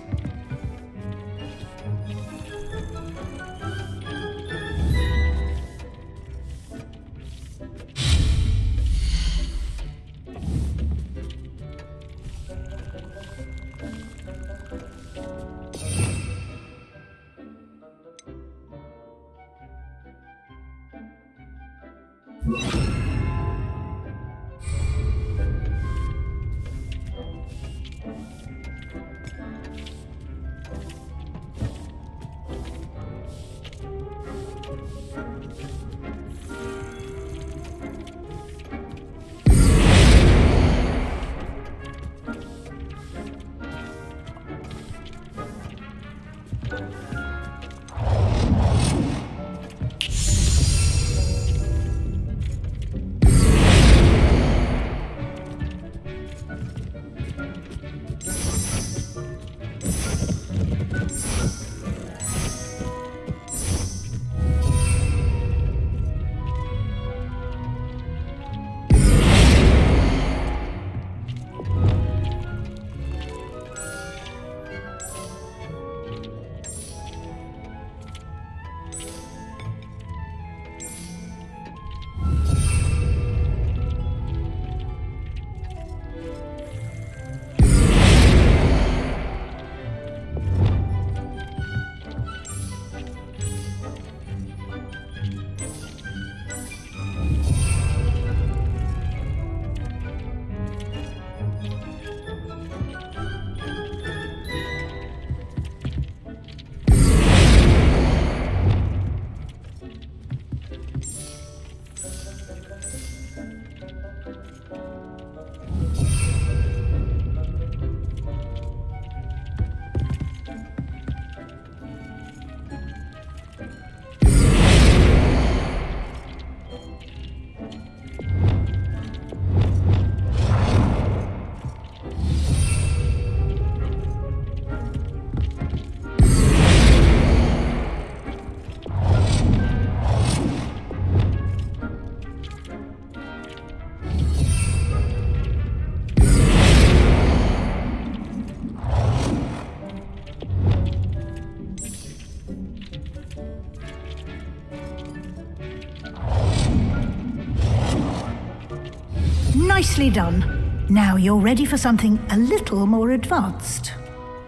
Nicely done. Now you're ready for something a little more advanced.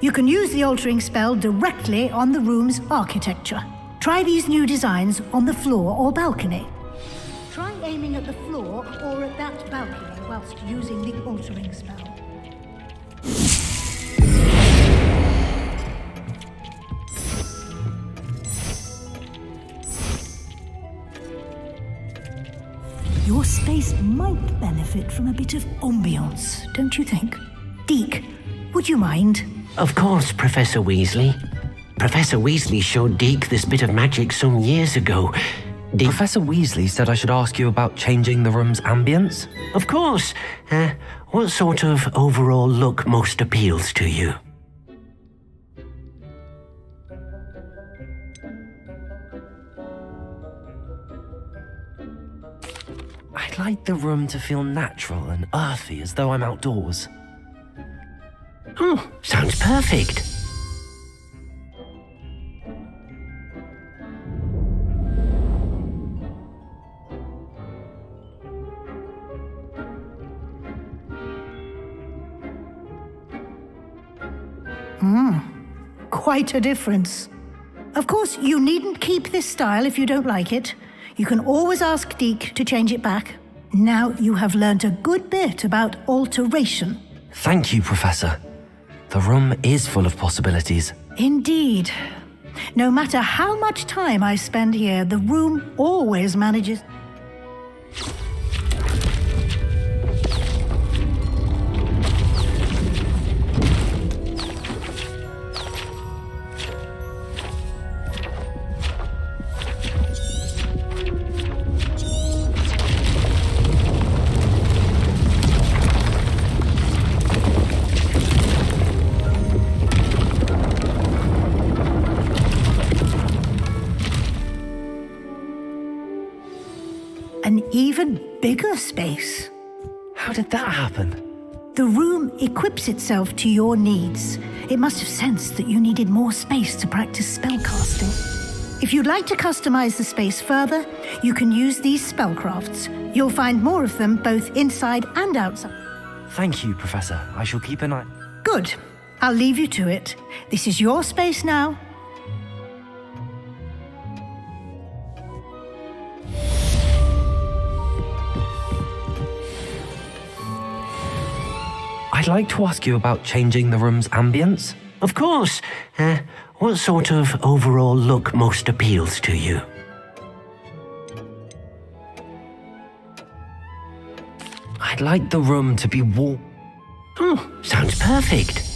You can use the altering spell directly on the room's architecture. Try these new designs on the floor or balcony. Try aiming at the floor or at that balcony whilst using the altering spell. Your space might benefit from a bit of ambiance, don't you think? Deke, would you mind? Of course, Professor Weasley. Professor Weasley showed Deke this bit of magic some years ago. Professor Weasley said I should ask you about changing the room's ambience? Of course. What sort of overall look most appeals to you? I'd like the room to feel natural and earthy, as though I'm outdoors. Oh, sounds perfect. Quite a difference. Of course, you needn't keep this style if you don't like it. You can always ask Deke to change it back. Now you have learnt a good bit about alteration. Thank you, Professor. The room is full of possibilities. Indeed. No matter how much time I spend here, the room always manages... an even bigger space. How did that happen? The room equips itself to your needs. It must have sensed that you needed more space to practice spellcasting. If you'd like to customize the space further, you can use these spellcrafts. You'll find more of them both inside and outside. Thank you, Professor. I shall keep an eye. Good. I'll leave you to it. This is your space now. I'd like to ask you about changing the room's ambience. Of course. What sort of overall look most appeals to you? I'd like the room to be warm. Oh, sounds perfect.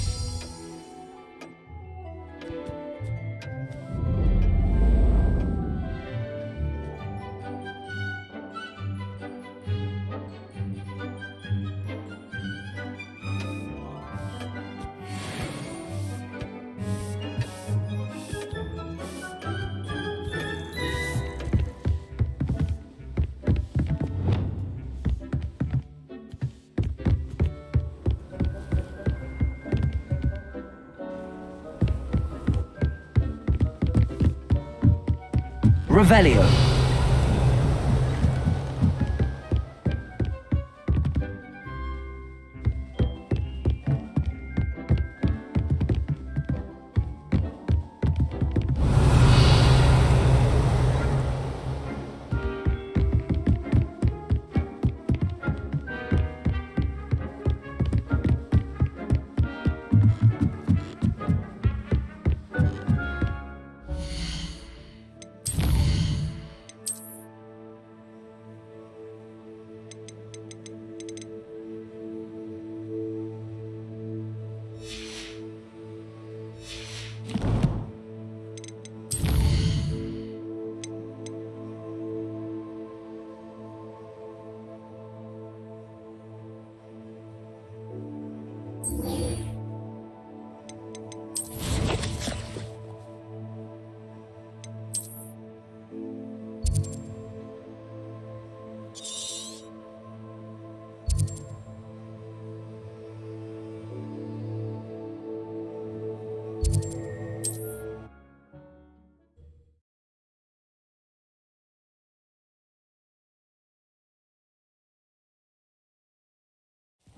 Revelio.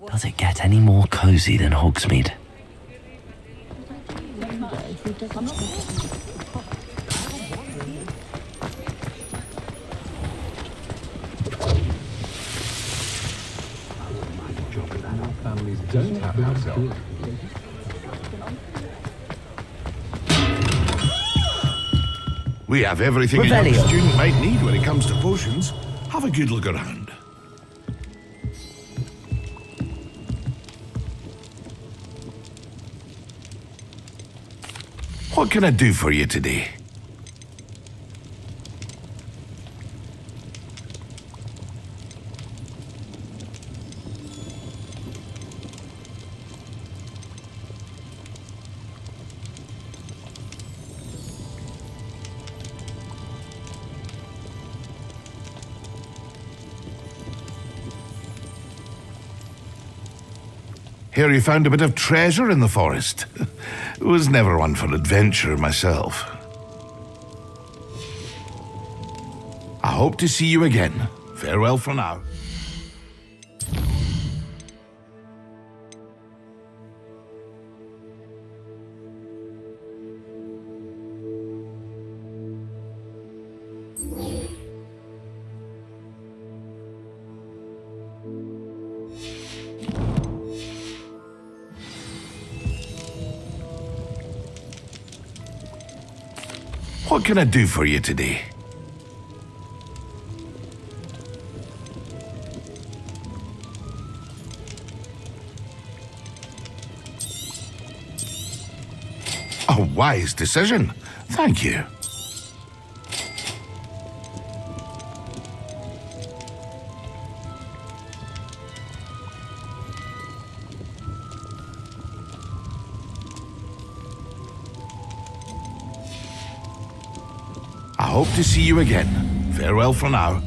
Does it get any more cozy than Hogsmeade? We have everything a young Revelio. student might need when it comes to potions. Have a good look around. What can I do for you today? Hear you found a bit of treasure in the forest. Was never one for adventure myself. I hope to see you again. Farewell for now. What can I do for you today? A wise decision. Thank you. I hope to see you again. Farewell for now.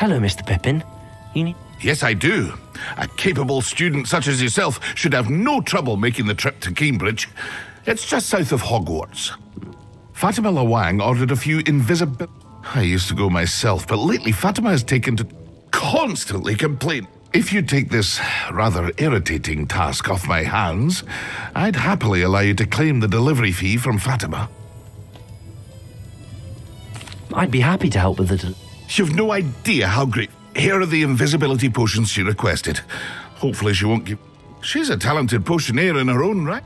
Hello, Mr. Pippin. You need... Yes, I do. A capable student such as yourself should have no trouble making the trip to Cambridge. It's just south of Hogwarts. Fatima Lawang ordered a few invisible... I used to go myself, but lately Fatima has taken to constantly complain. If you take this rather irritating task off my hands, I'd happily allow you to claim the delivery fee from Fatima. I'd be happy to help with the... You've no idea how great... Here are the invisibility potions she requested. Hopefully she won't give... She's a talented potioneer in her own right.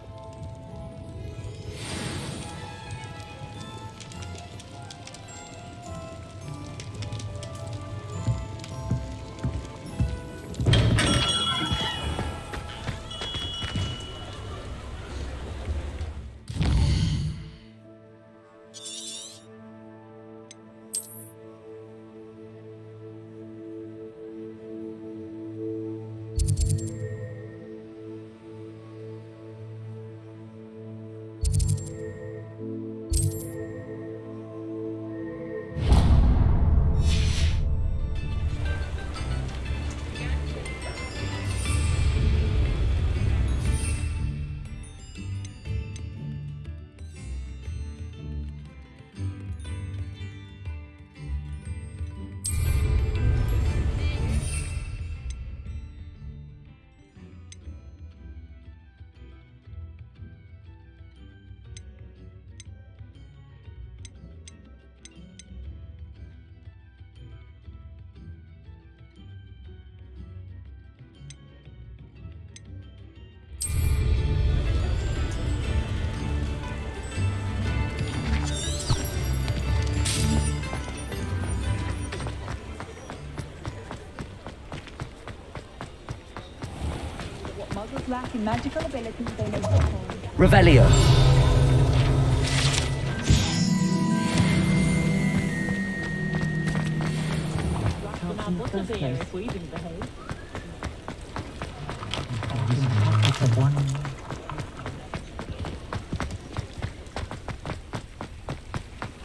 Lacking magical abilities, they may perform. Revelio.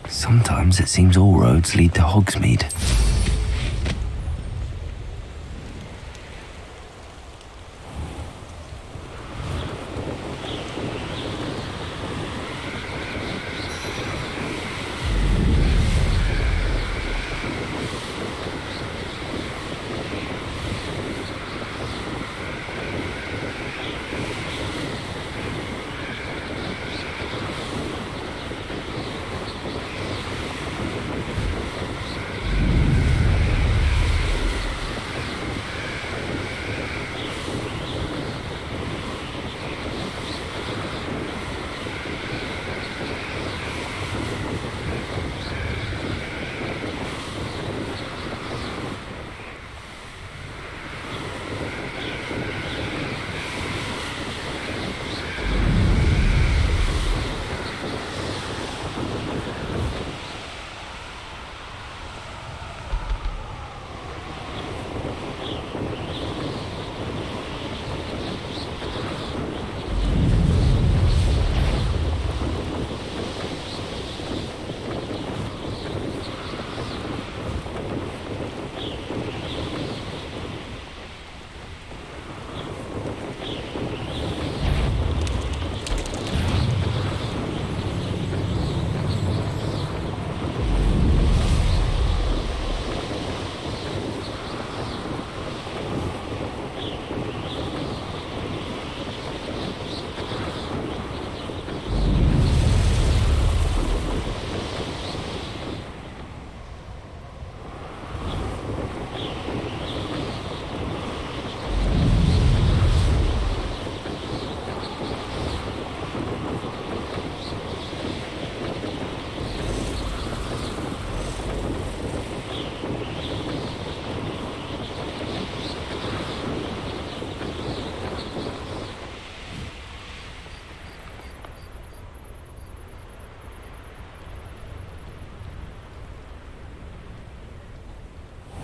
Sometimes it seems all roads lead to Hogsmeade.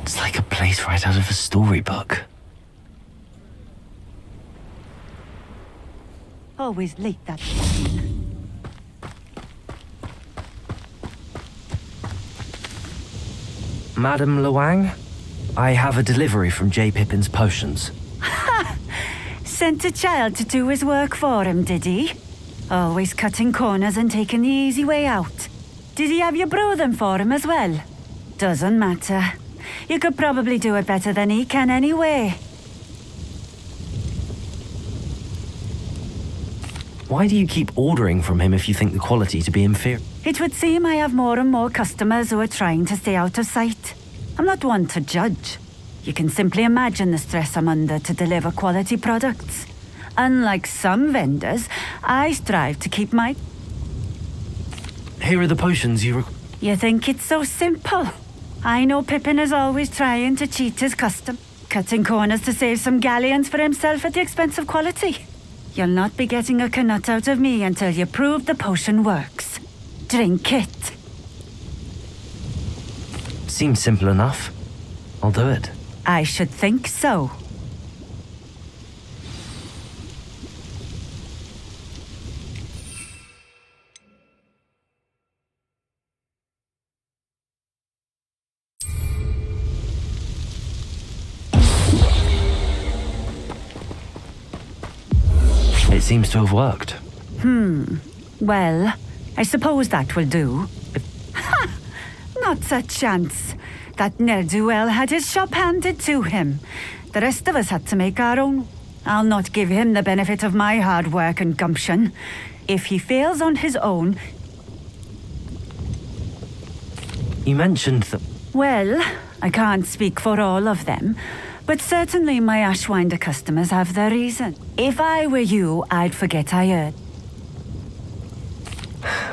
It's like a place right out of a storybook. Always late that. Madam Lawang? I have a delivery from J. Pippin's Potions. Sent a child to do his work for him, did he? Always cutting corners and taking the easy way out. Did he have you brew them for him as well? Doesn't matter. You could probably do it better than he can anyway. Why do you keep ordering from him if you think the quality to be inferior? It would seem I have more and more customers who are trying to stay out of sight. I'm not one to judge. You can simply imagine the stress I'm under to deliver quality products. Unlike some vendors, I strive to keep my... Here are the potions you You think it's so simple? I know Pippin is always trying to cheat his custom, cutting corners to save some galleons for himself at the expense of quality. You'll not be getting a nut out of me until you prove the potion works. Drink it. Seems simple enough. I'll do it. I should think so. It seems to have worked. Well, I suppose that will do. Ha! Not a chance. That ne'er-do-well had his shop handed to him. The rest of us had to make our own. I'll not give him the benefit of my hard work and gumption. If he fails on his own... You mentioned that... Well, I can't speak for all of them, but certainly my Ashwinder customers have their reason. If I were you, I'd forget I heard.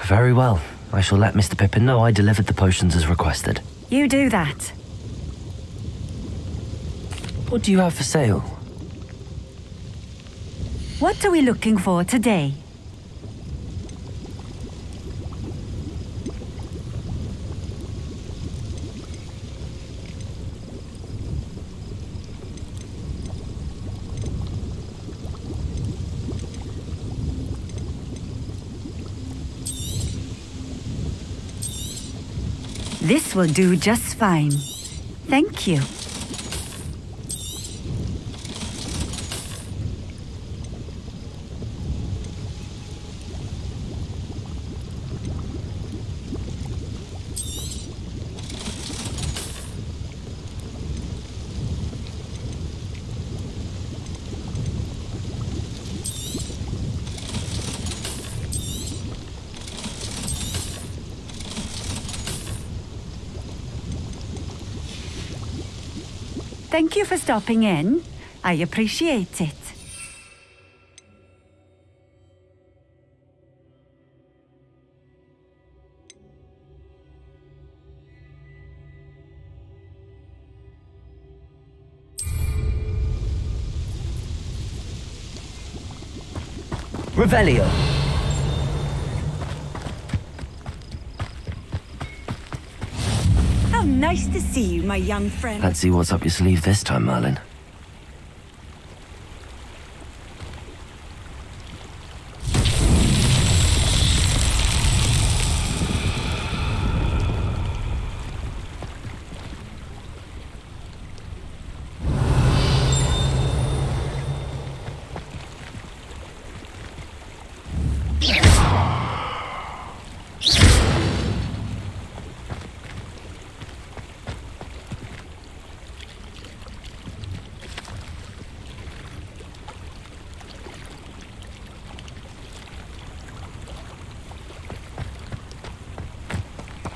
Very well. I shall let Mr. Pippin know I delivered the potions as requested. You do that. What do you have for sale? What are we looking for today? This will do just fine. Thank you. Thank you for stopping in. I appreciate it. Revelio. How nice to see you, my young friend. Let's see what's up your sleeve this time, Merlin.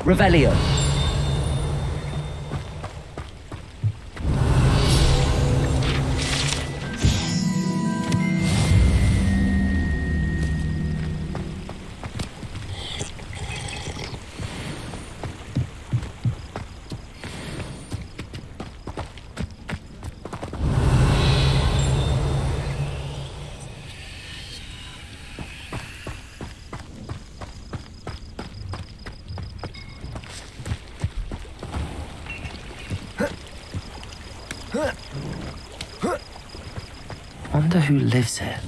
Revelio. Wonder who lives here.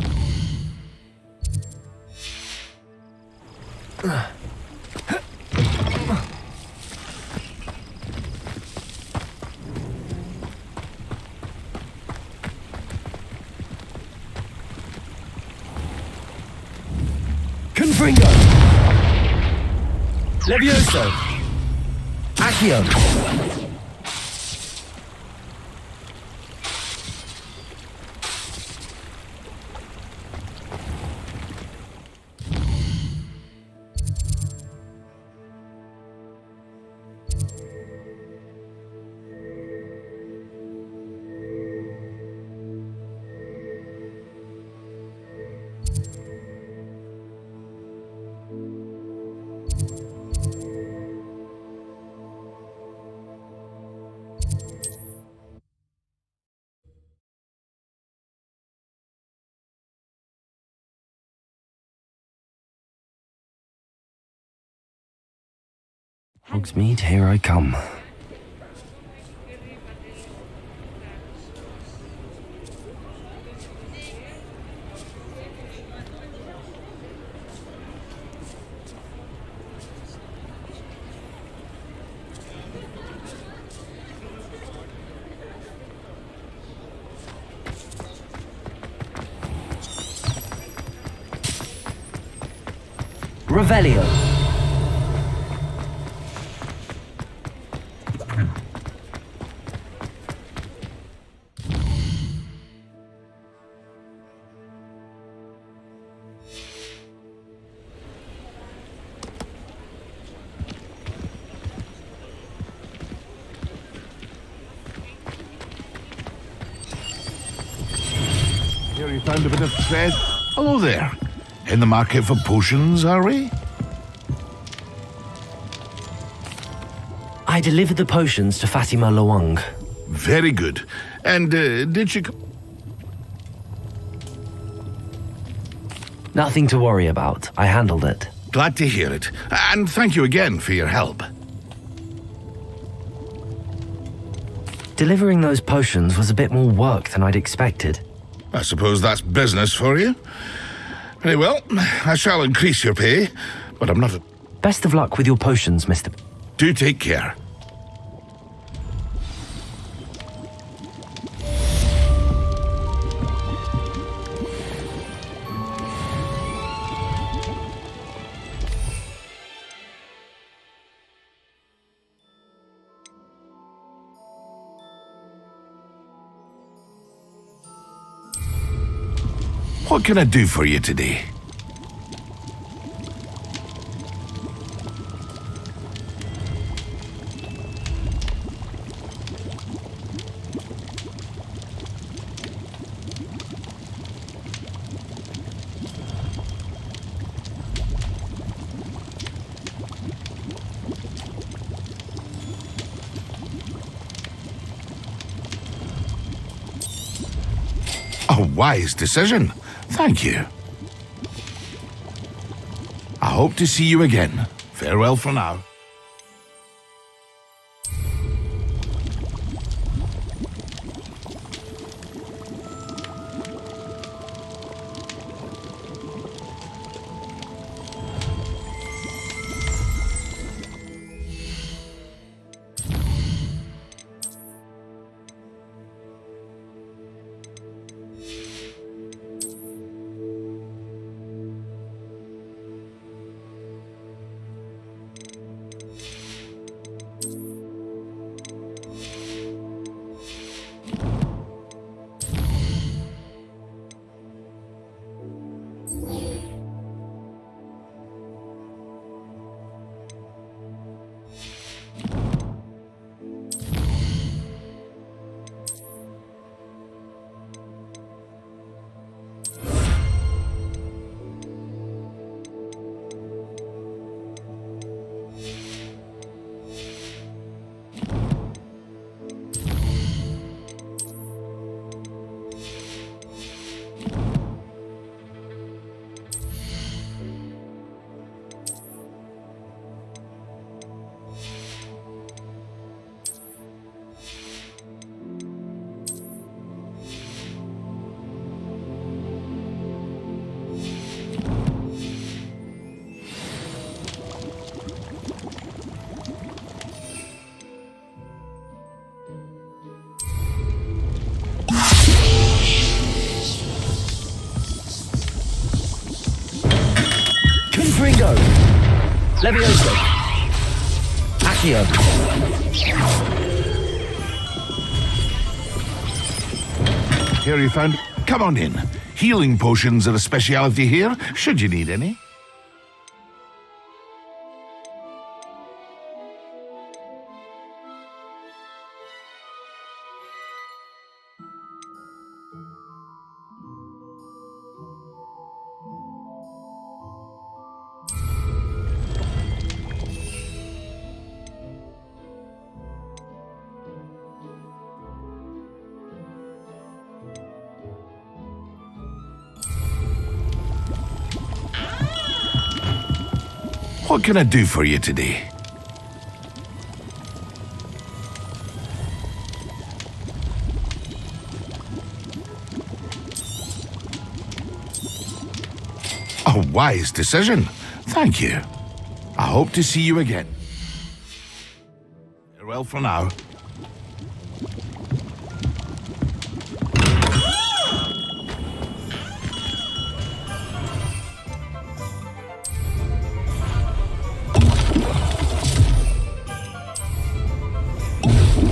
Fringo! Levioso! Accio! Hogsmeade, here I come. Revelio. Here we found a bit of thread. Hello there. In the market for potions, are we? I delivered the potions to Fatima Lawang. Very good. And did she... Nothing to worry about. I handled it. Glad to hear it. And thank you again for your help. Delivering those potions was a bit more work than I'd expected. I suppose that's business for you. Very well, I shall increase your pay, but I'm not... Best of luck with your potions, Mr. Do take care. What can I do for you today? A wise decision. Thank you. I hope to see you again. Farewell for now. Fringo! Levioso! Accio! Here you found. Come on in. Healing potions are a speciality here, should you need any. What can I do for you today? A wise decision. Thank you. I hope to see you again. Farewell for now.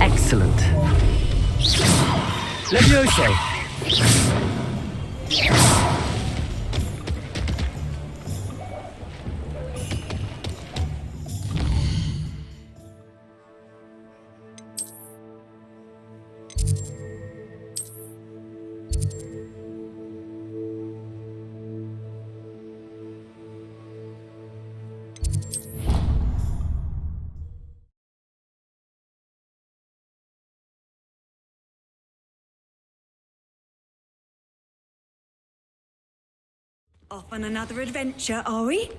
Excellent. Levioso! Off on another adventure, are we?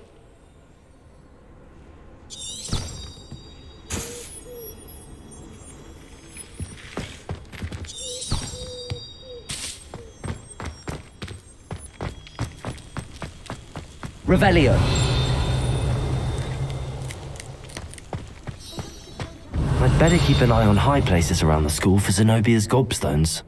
Revelio. I'd better keep an eye on high places around the school for Zenobia's gobstones.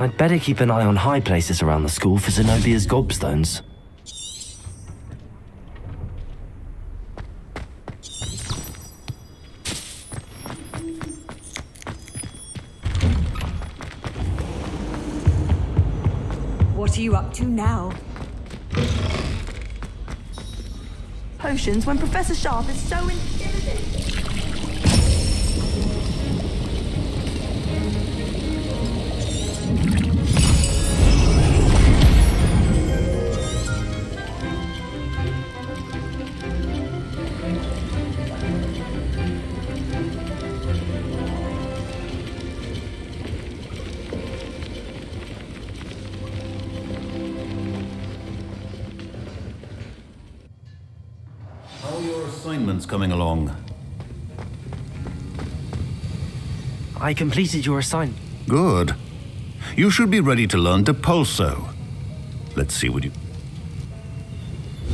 I'd better keep an eye on high places around the school for Zenobia's gobstones. What are you up to now? Potions when Professor Sharp is so intimidating. assignments coming along? I completed your assignment. Good. You should be ready to learn to pulso. Let's see what you...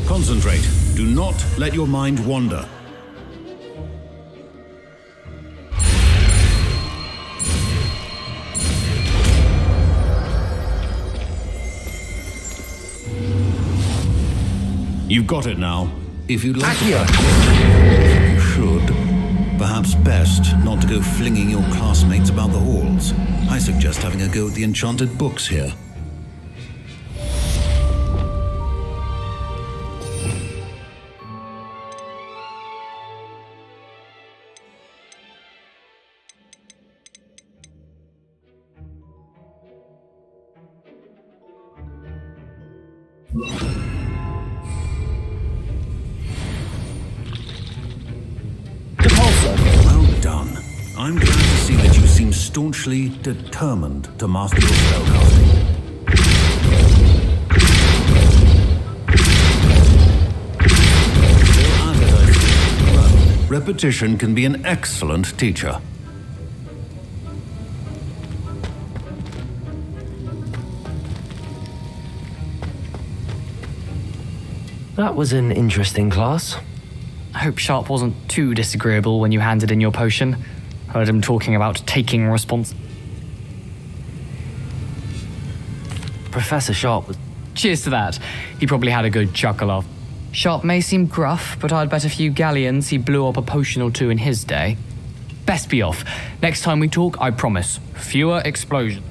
Concentrate. Do not let your mind wander. You've got it now. If you'd like to... You should. Perhaps best not to go flinging your classmates about the halls. I suggest having a go at the enchanted books here. Well done. I'm glad to see that you seem staunchly determined to master your spellcasting. Well, repetition can be an excellent teacher. That was an interesting class. I hope Sharp wasn't too disagreeable when you handed in your potion. Heard him talking about taking Professor Sharp was... Cheers to that. He probably had a good chuckle off. Sharp may seem gruff, but I'd bet a few galleons he blew up a potion or two in his day. Best be off. Next time we talk, I promise, fewer explosions.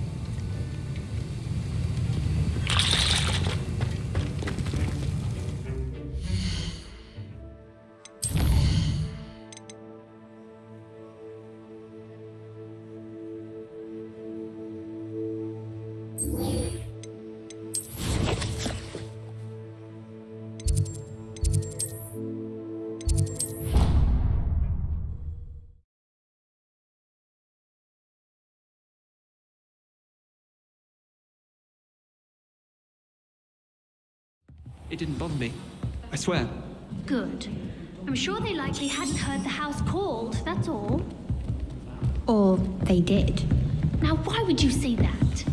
It didn't bother me. I swear. Good. I'm sure they likely hadn't heard the house called, that's all. Or they did. Now, why would you say that?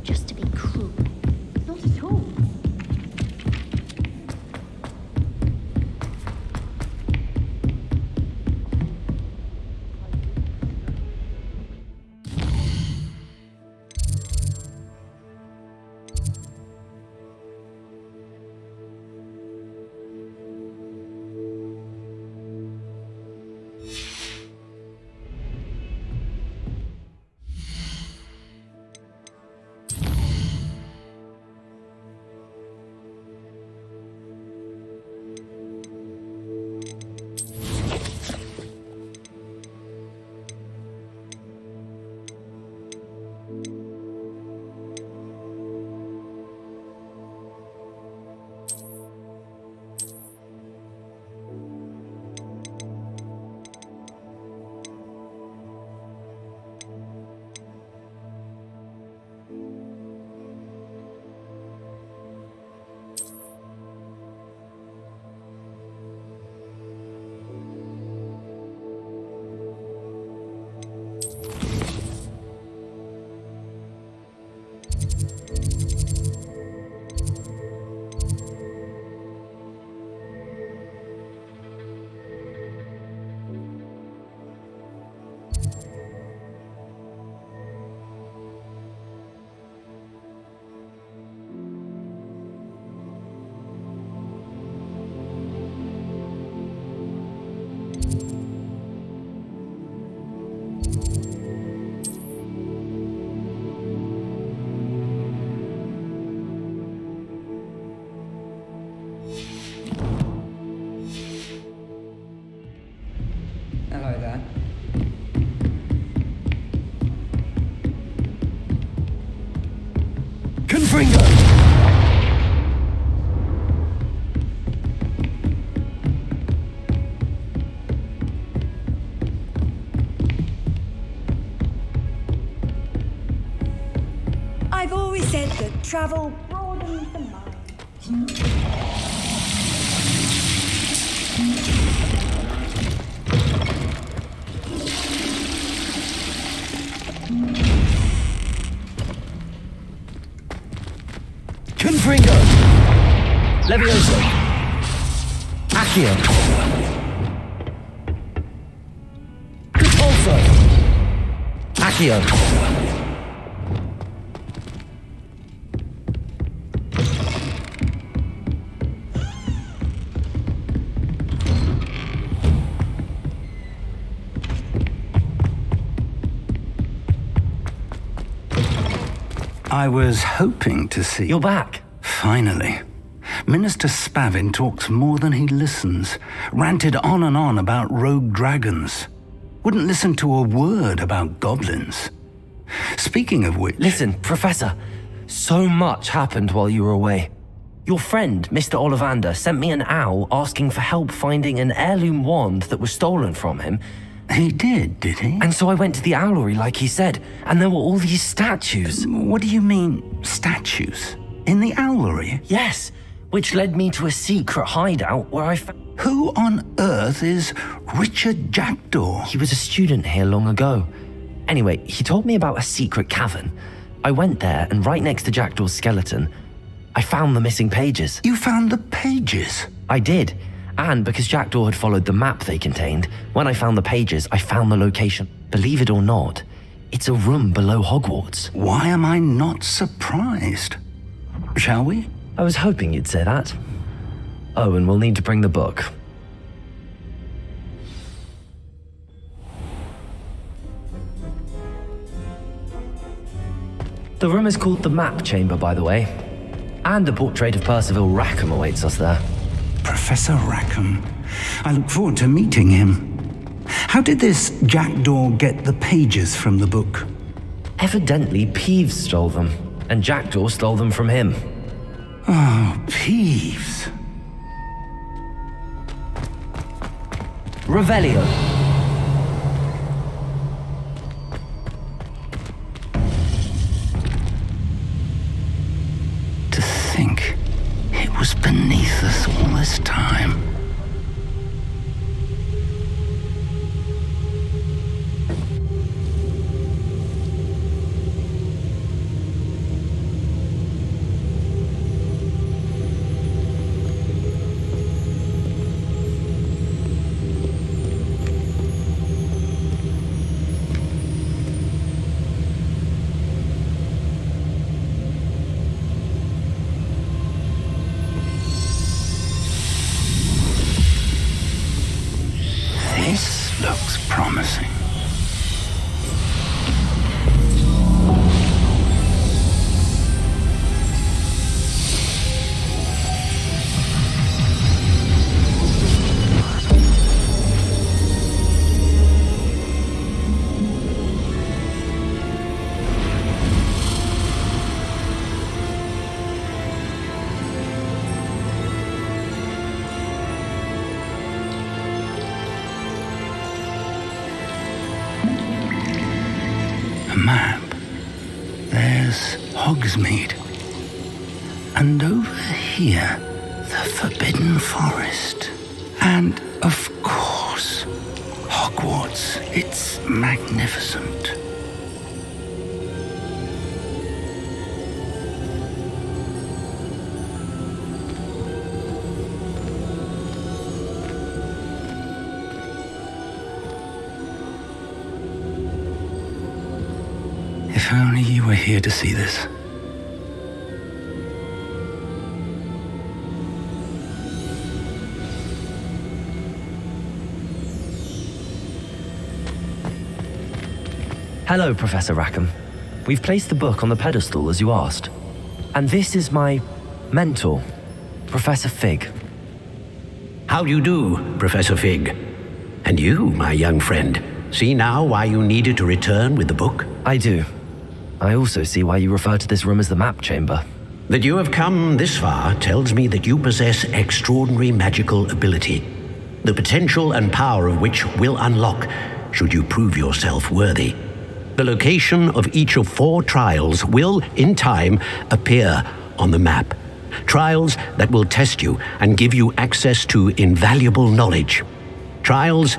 Just to be cruel. Not at all. Hello there. Confringo! I've always said that travel broadens the mind. Levioso! Accio! Repulso! Accio! I was hoping to see... You're back. Finally. Minister Spavin talks more than he listens. Ranted on and on about rogue dragons. Wouldn't listen to a word about goblins. Speaking of which... Listen, Professor. So much happened while you were away. Your friend, Mr. Ollivander, sent me an owl asking for help finding an heirloom wand that was stolen from him. He did he? And so I went to the owlery like he said, and there were all these statues. What do you mean, statues? In the owlery? Yes, which led me to a secret hideout where I found... Who on earth is Richard Jackdaw? He was a student here long ago. Anyway, he told me about a secret cavern. I went there, and right next to Jackdaw's skeleton, I found the missing pages. You found the pages? I did. And because Jackdaw had followed the map they contained, when I found the pages, I found the location. Believe it or not, it's a room below Hogwarts. Why am I not surprised? Shall we? I was hoping you'd say that. Oh, and we'll need to bring the book. The room is called the Map Chamber, by the way. And a portrait of Percival Rackham awaits us there. Professor Rackham. I look forward to meeting him. How did this Jackdaw get the pages from the book? Evidently, Peeves stole them, and Jackdaw stole them from him. Oh, Peeves. Revelio. To think it was beneath us all this time. This looks promising. Map. There's Hogsmeade. And over here, the Forbidden Forest. And, of course, Hogwarts. It's magnificent. If only you were here to see this. Hello, Professor Rackham. We've placed the book on the pedestal as you asked. And this is my mentor, Professor Fig. How do you do, Professor Fig? And you, my young friend, see now why you needed to return with the book? I do. I also see why you refer to this room as the Map Chamber. That you have come this far tells me that you possess extraordinary magical ability, the potential and power of which will unlock should you prove yourself worthy. The location of each of 4 trials will, in time, appear on the map. Trials that will test you and give you access to invaluable knowledge. Trials...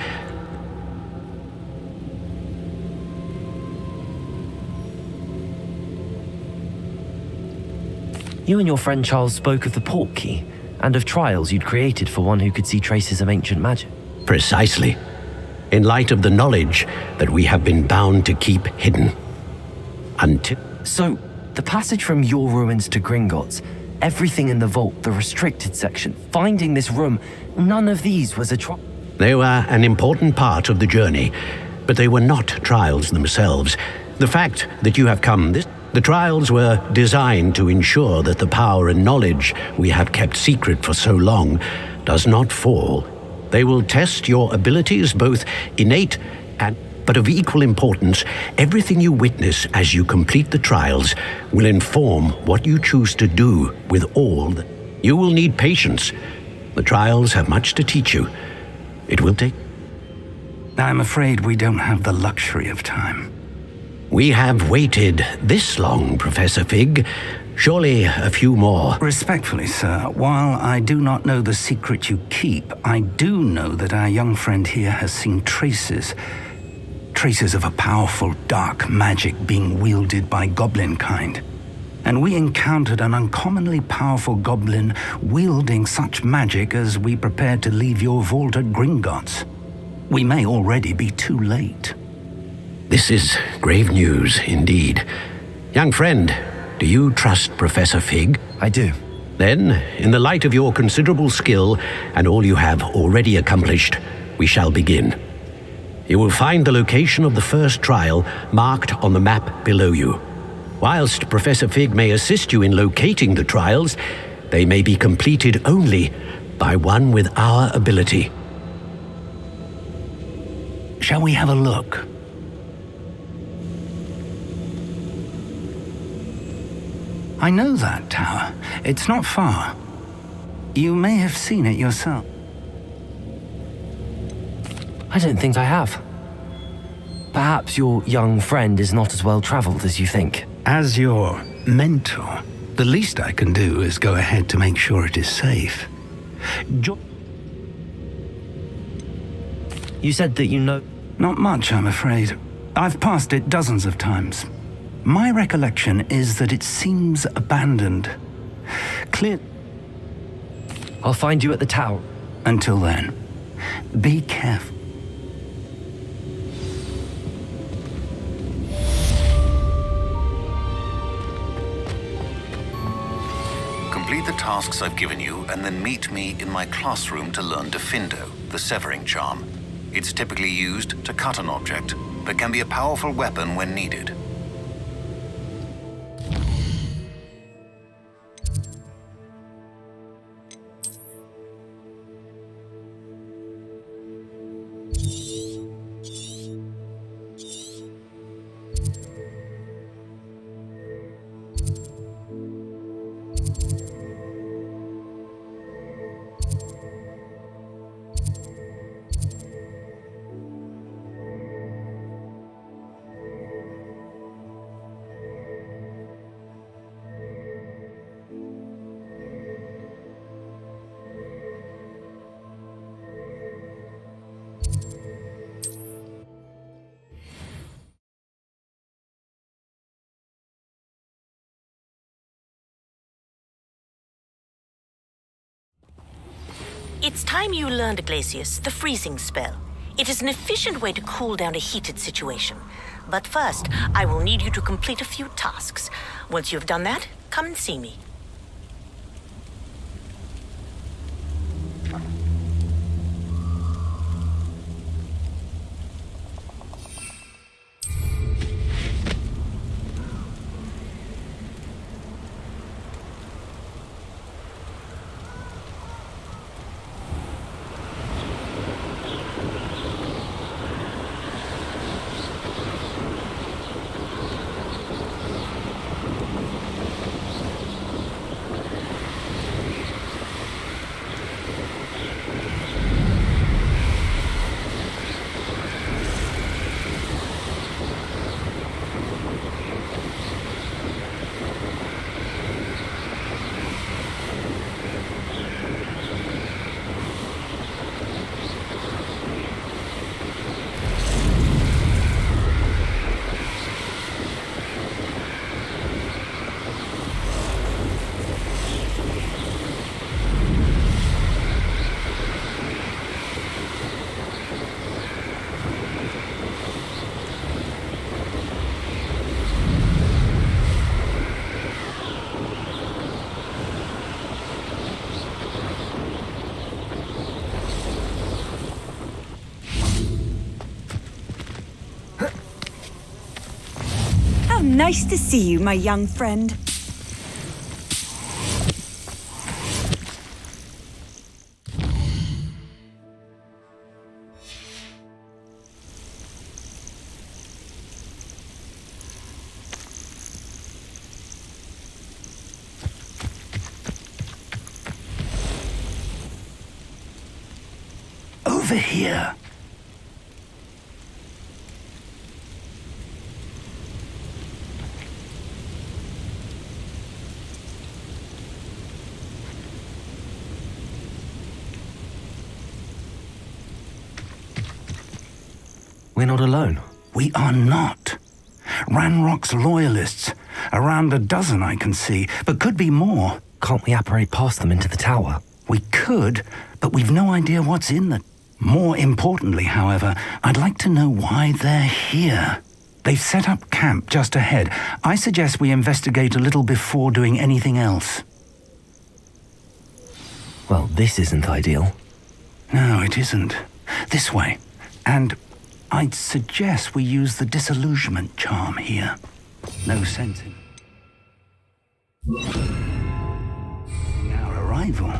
You and your friend Charles spoke of the port key. and of trials you'd created for one who could see traces of ancient magic. Precisely. In light of the knowledge that we have been bound to keep hidden. Until... So, the passage from your ruins to Gringotts, everything in the vault, the restricted section, finding this room, none of these was a trial. They were an important part of the journey, but they were not trials themselves. The fact that you have come this... The trials were designed to ensure that the power and knowledge we have kept secret for so long does not fall. They will test your abilities, both innate and... But of equal importance, everything you witness as you complete the trials will inform what you choose to do with all that. You will need patience. The trials have much to teach you. It will take... I'm afraid we don't have the luxury of time. We have waited this long, Professor Fig. Surely a few more. Respectfully, sir, while I do not know the secret you keep, I do know that our young friend here has seen traces of a powerful dark magic being wielded by goblin kind. And we encountered an uncommonly powerful goblin wielding such magic as we prepared to leave your vault at Gringotts. We may already be too late. This is grave news indeed. Young friend, do you trust Professor Fig? I do. Then, in the light of your considerable skill and all you have already accomplished, we shall begin. You will find the location of the first trial marked on the map below you. Whilst Professor Fig may assist you in locating the trials, they may be completed only by one with our ability. Shall we have a look? I know that tower. It's not far. You may have seen it yourself. I don't think I have. Perhaps your young friend is not as well traveled as you think. As your mentor, the least I can do is go ahead to make sure it is safe. You said that you know... Not much, I'm afraid. I've passed it dozens of times. My recollection is that it seems abandoned. Clear. I'll find you at the tower. Until then, be careful. Complete the tasks I've given you and then meet me in my classroom to learn Defindo, the severing charm. It's typically used to cut an object, but can be a powerful weapon when needed. It's time you learned, Glacius, the freezing spell. It is an efficient way to cool down a heated situation. But first, I will need you to complete a few tasks. Once you've done that, come and see me. Nice to see you, my young friend. Over here. We're not alone. We are not. Ranrock's loyalists. Around a dozen I can see, but could be more. Can't we apparate past them into the tower? We could, but we've no idea what's in the... More importantly, however, I'd like to know why they're here. They've set up camp just ahead. I suggest we investigate a little before doing anything else. Well, this isn't ideal. No, it isn't. This way. And I'd suggest we use the disillusionment charm here. No sense in... Our arrival.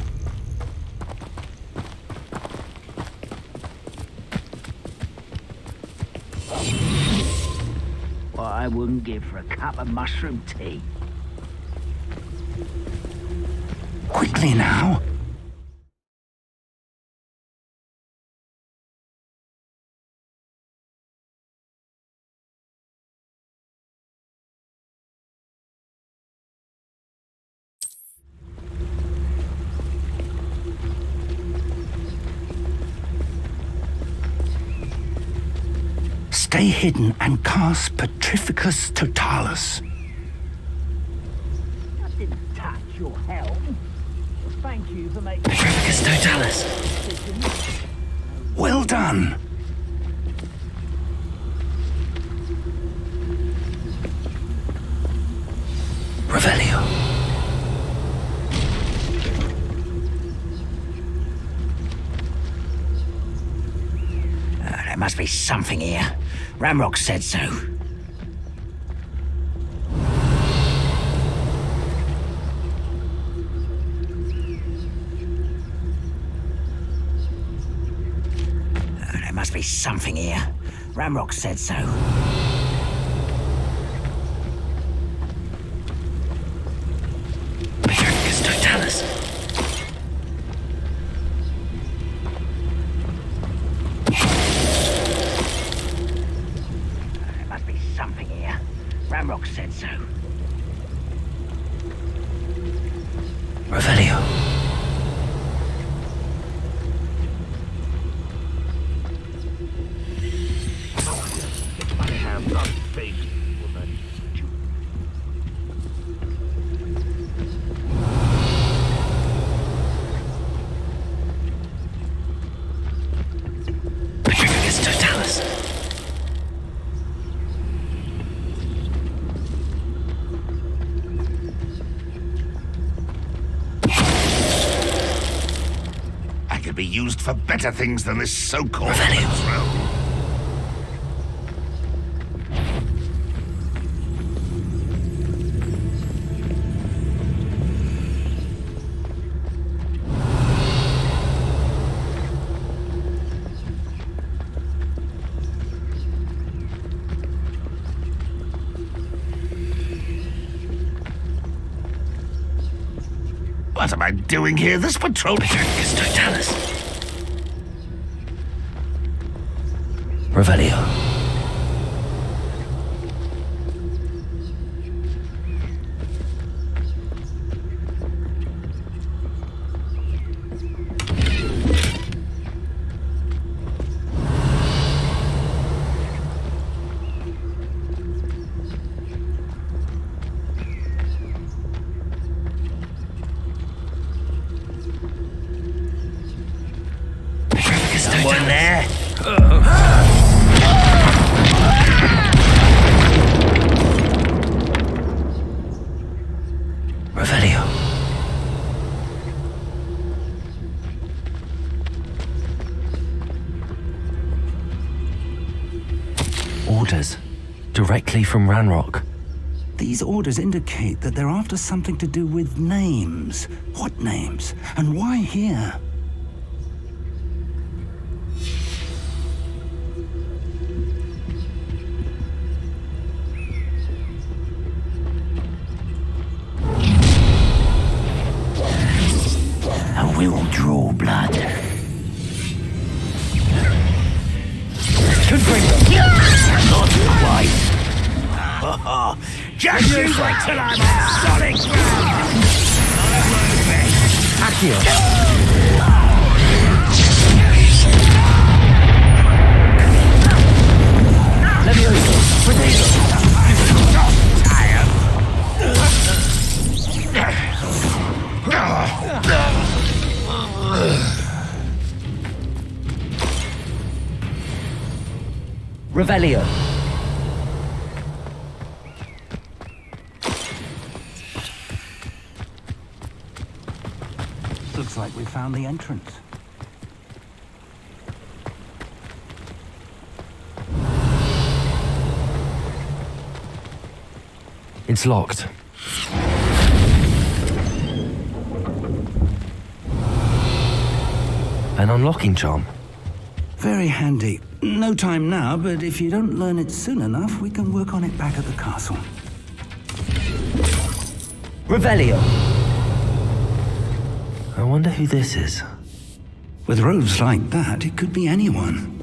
What I wouldn't give for a cup of mushroom tea. Quickly now. Stay hidden and cast Petrificus Totalis. I didn't touch your helm. Thank you for making... Petrificus Totalis. Well done. Revelio. There must be something here. Ramrock said so. There must be something here. Ramrock said so. Petrificus Totalis. Ramrock said so. Revelio. I have not faith, woman. Petrificus Totalis. Be used for better things than this so-called realm. What am I doing here? This patrol... Petrificus Totalis. Revelio. Someone there. Revelio. Orders. Directly from Ranrock. These orders indicate that they're after something to do with names. What names? And why here? I will draw blood. Could bring them. Not quite. Just you wait till I'm on solid ground. I've learned best. Accio. Levioso. Potato. Not tired. Revelio. Looks like we found the entrance. It's locked. An unlocking charm. Very handy. No time now, but if you don't learn it soon enough, we can work on it back at the castle. Revelio. I wonder who this is. With robes like that, it could be anyone.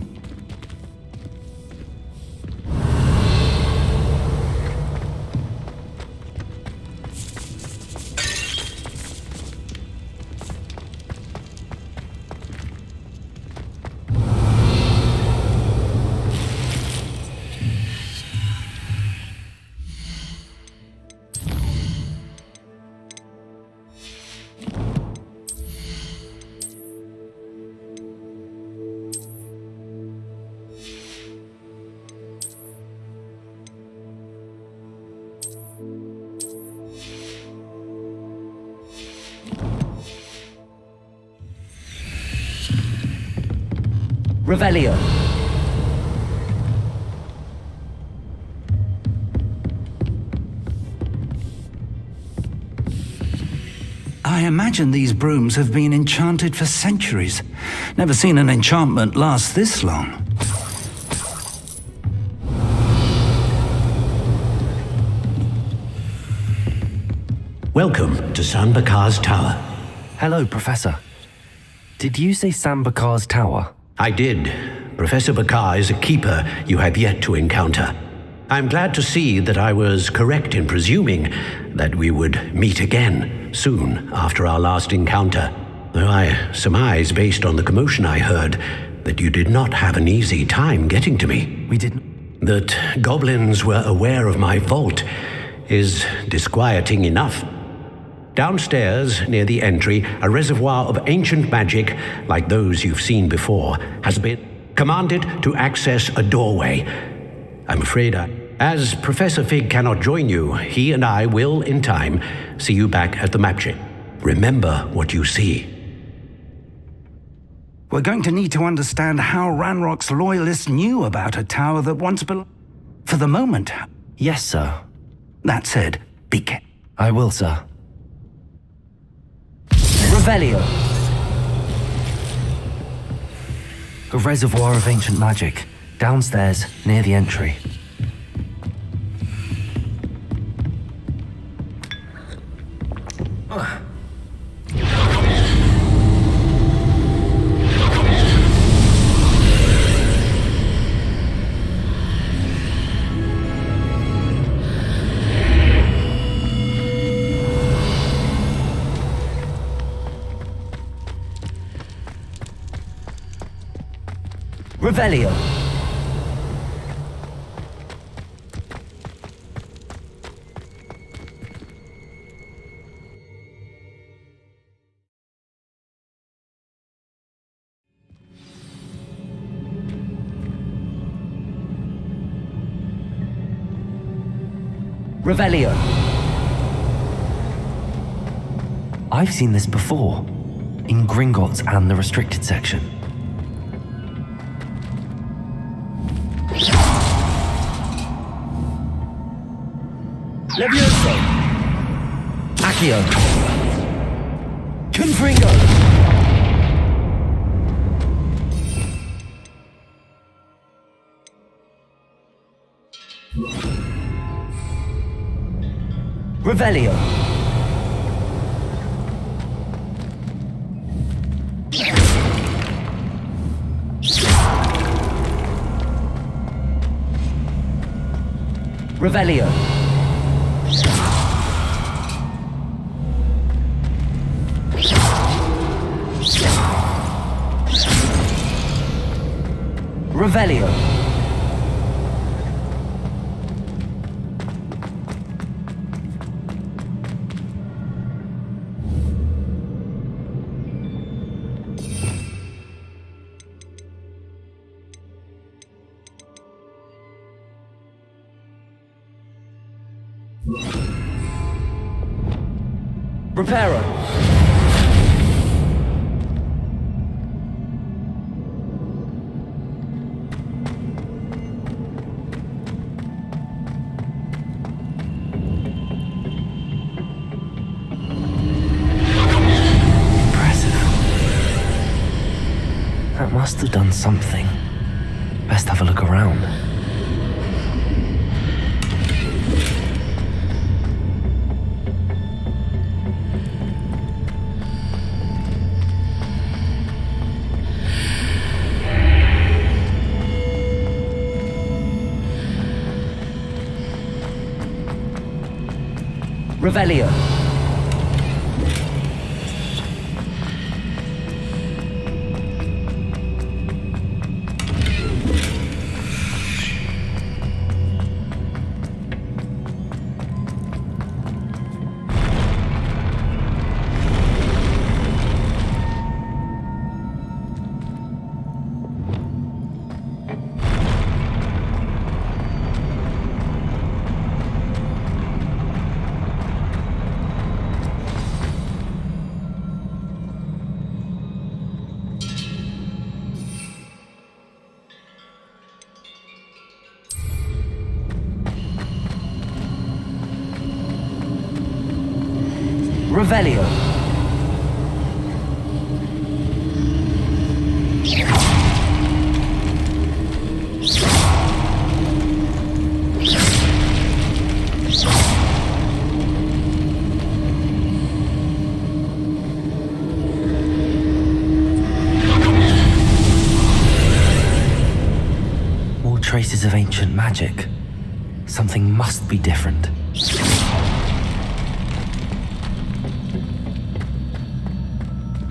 Revelio. I imagine these brooms have been enchanted for centuries. Never seen an enchantment last this long. Welcome to Sambakar's Tower. Hello, Professor. Did you say Sambakar's Tower? I did. Professor Bakar is a keeper you have yet to encounter. I'm glad to see that I was correct in presuming that we would meet again soon after our last encounter, though I surmise, based on the commotion I heard, that you did not have an easy time getting to me. We didn't. That goblins were aware of my vault is disquieting enough. Downstairs, near the entry, a reservoir of ancient magic, like those you've seen before, has been commanded to access a doorway. I'm afraid as Professor Fig cannot join you, he and I will, in time, see you back at the mapship. Remember what you see. We're going to need to understand how Ranrock's loyalists knew about a tower that once belonged. For the moment. Yes, sir. That said, be careful. I will, sir. Revelio. A reservoir of ancient magic, downstairs, near the entry. Revelio. Revelio. I've seen this before, in Gringotts and the restricted section. Levioso! Accio! Confringo! Revelio! Revelio! Revelio! Reparo! That must have done something. Best have a look around. Revelio. Revelio. More traces of ancient magic. Something must be different.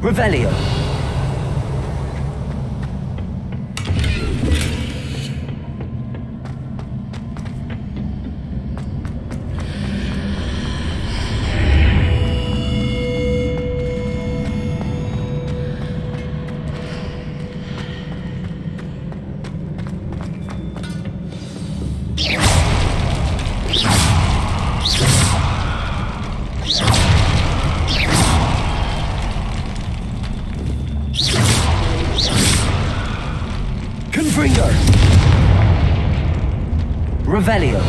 Revelio. Confringo. Revelio.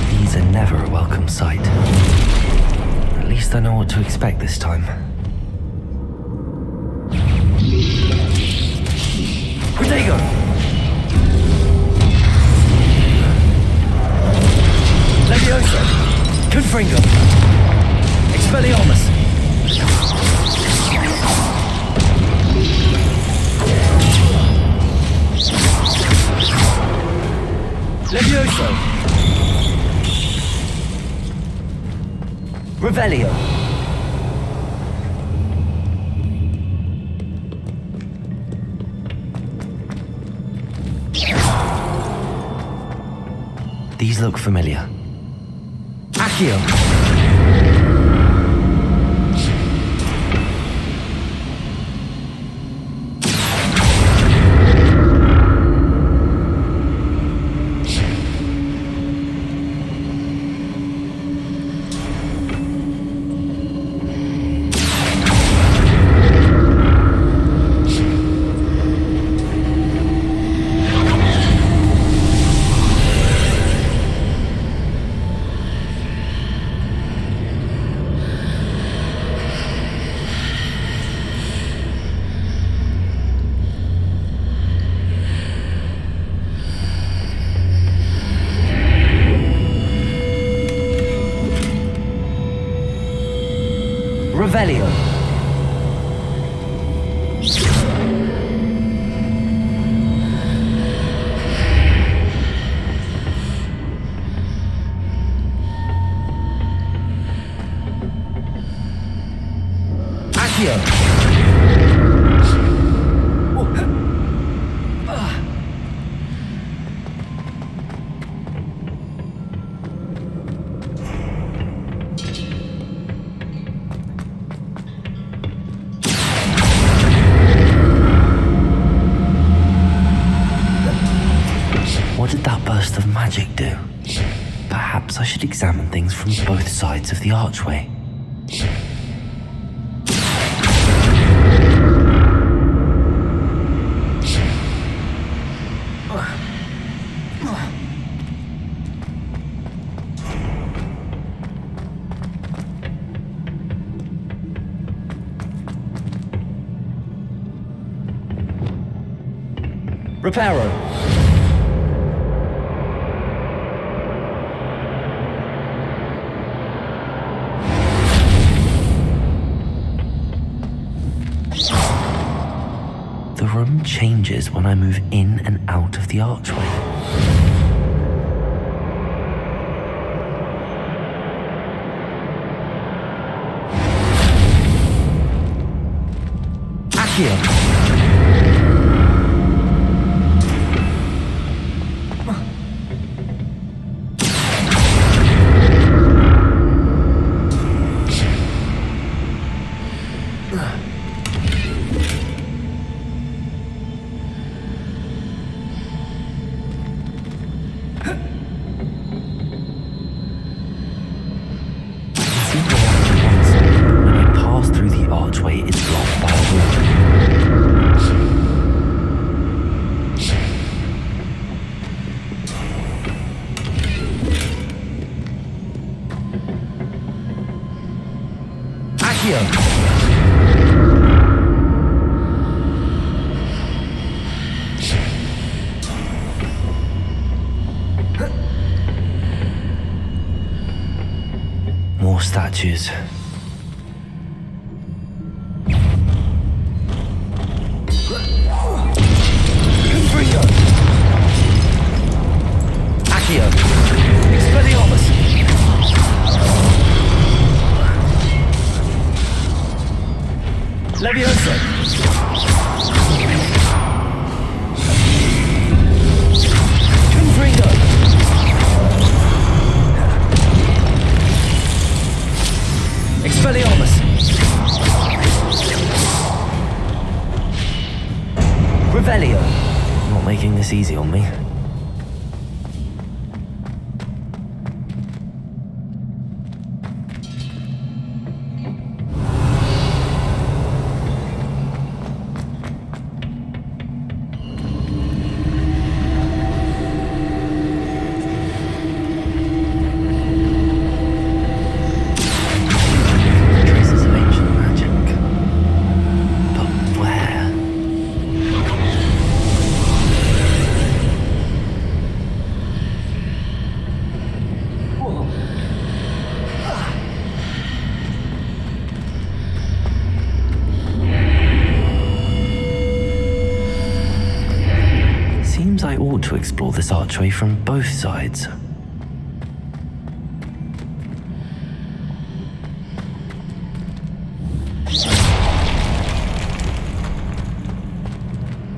These are never a welcome sight. At least I know what to expect this time. Protego! Levioso! Confringo! Expelliarmus! Levioso! Revelio! These look familiar. Accio! Revelio. Accio. What did that burst of magic do? Perhaps I should examine things from both sides of the archway. Reparo. The room changes when I move in and out of the archway. Accio. More statues. Accio. Expelliarmus. Levioso. Confringo. Expelliarmus. Revelio. Not making this easy on me. I ought to explore this archway from both sides.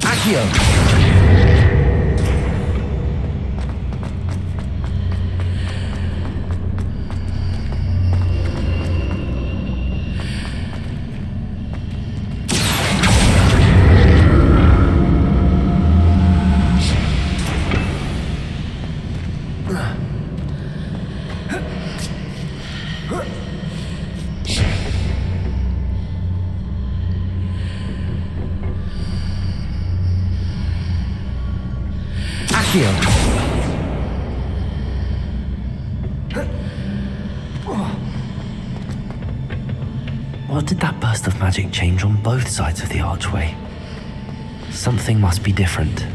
Accio! What did that burst of magic change on both sides of the archway? Something must be different.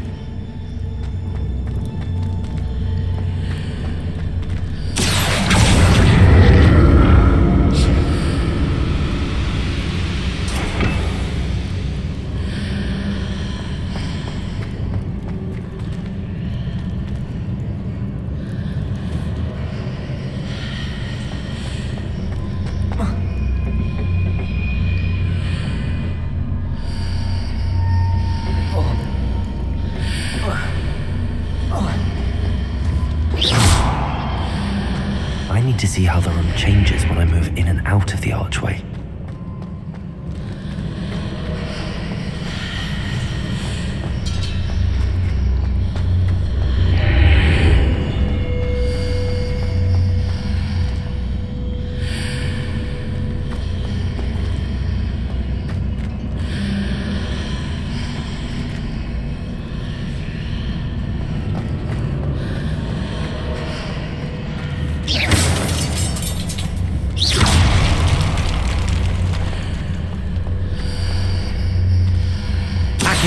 need to see how the room changes when I move in and out of the archway.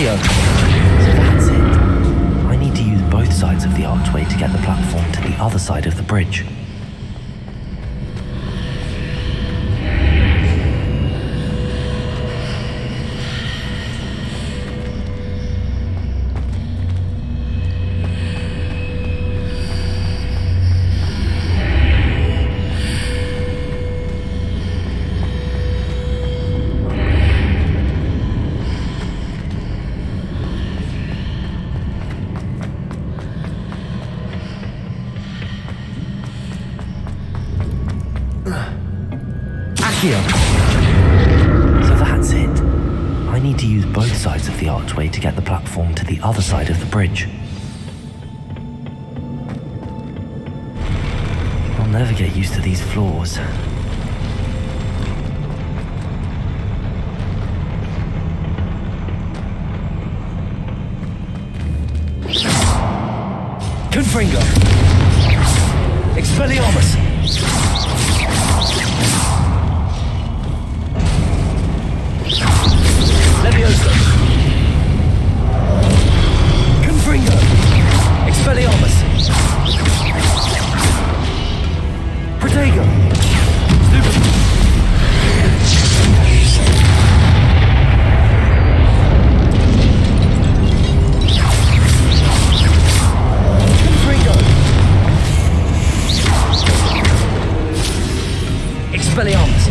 So that's it. I need to use both sides of the archway to get the platform to the other side of the bridge. So that's it. I need to use both sides of the archway to get the platform to the other side of the bridge. I'll never get used to these floors. Confringo! Expelliarmus! Leviosa! Confringo! Expelliarmus! Protego! Stupid! Confringo! Expelliarmus!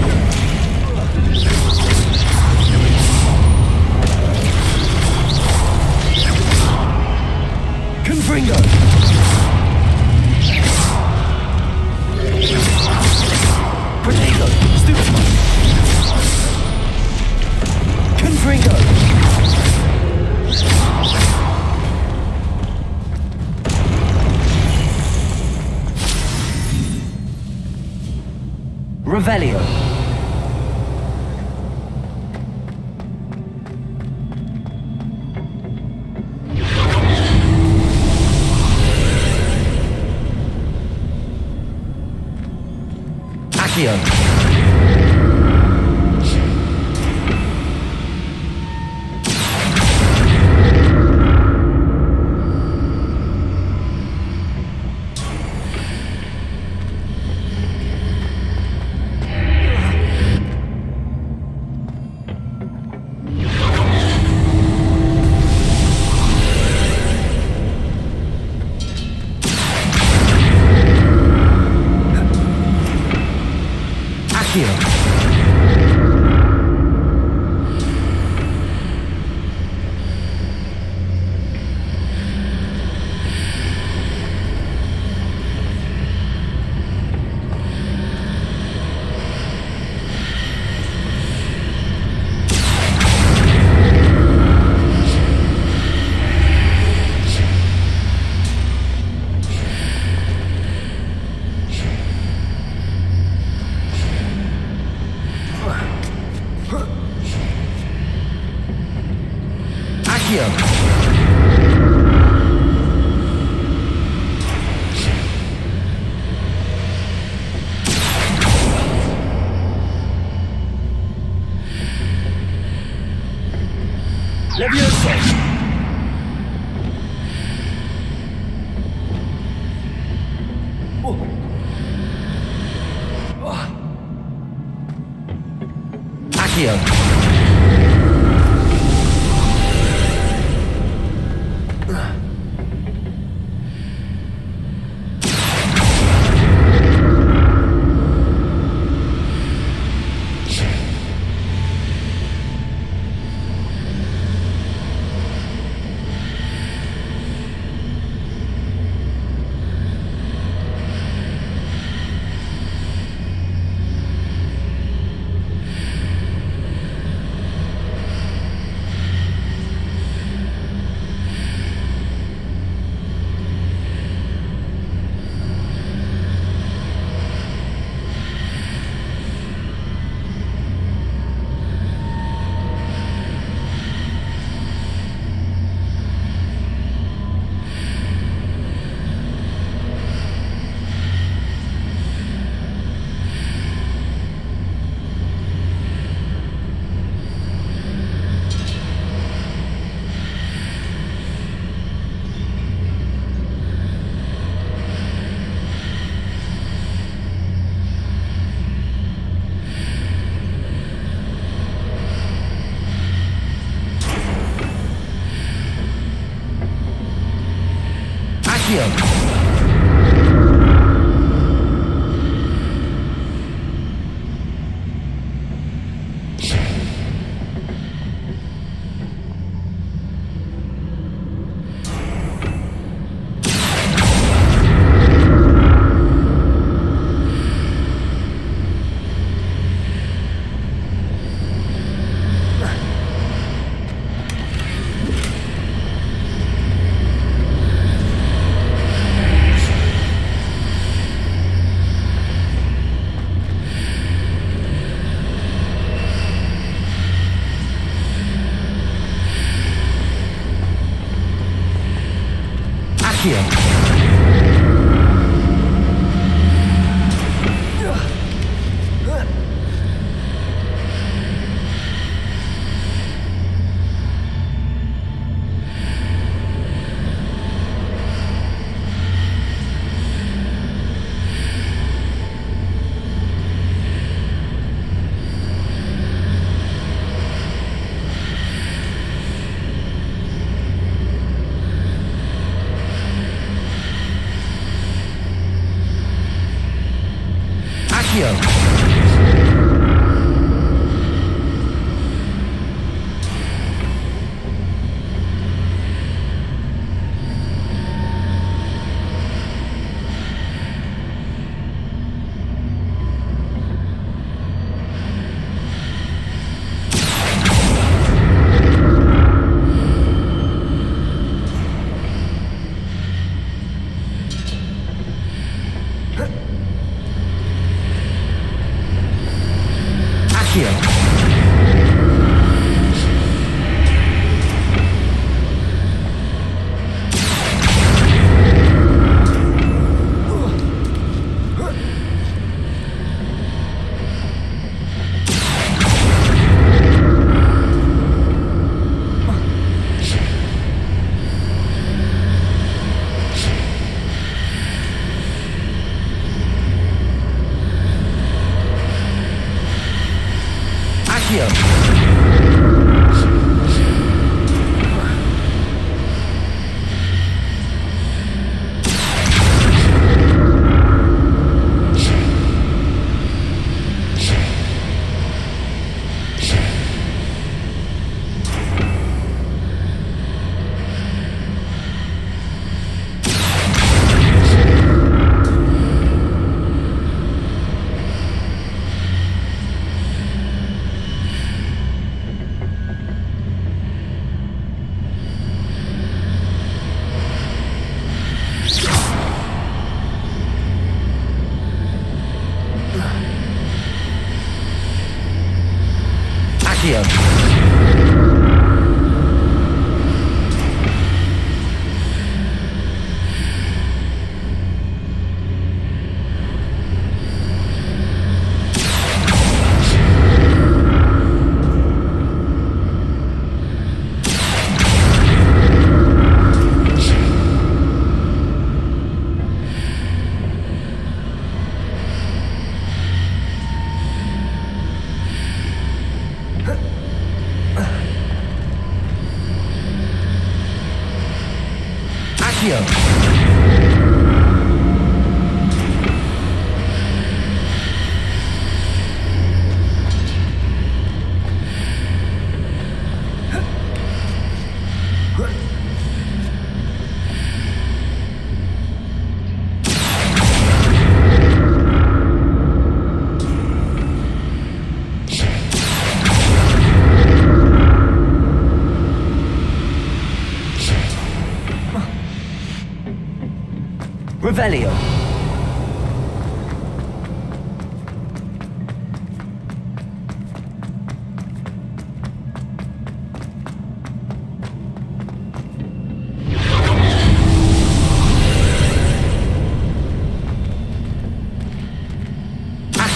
Confringo! Protego! Stupid! Confringo! Revelio! Accio! Leviosa! Accio! Revelio.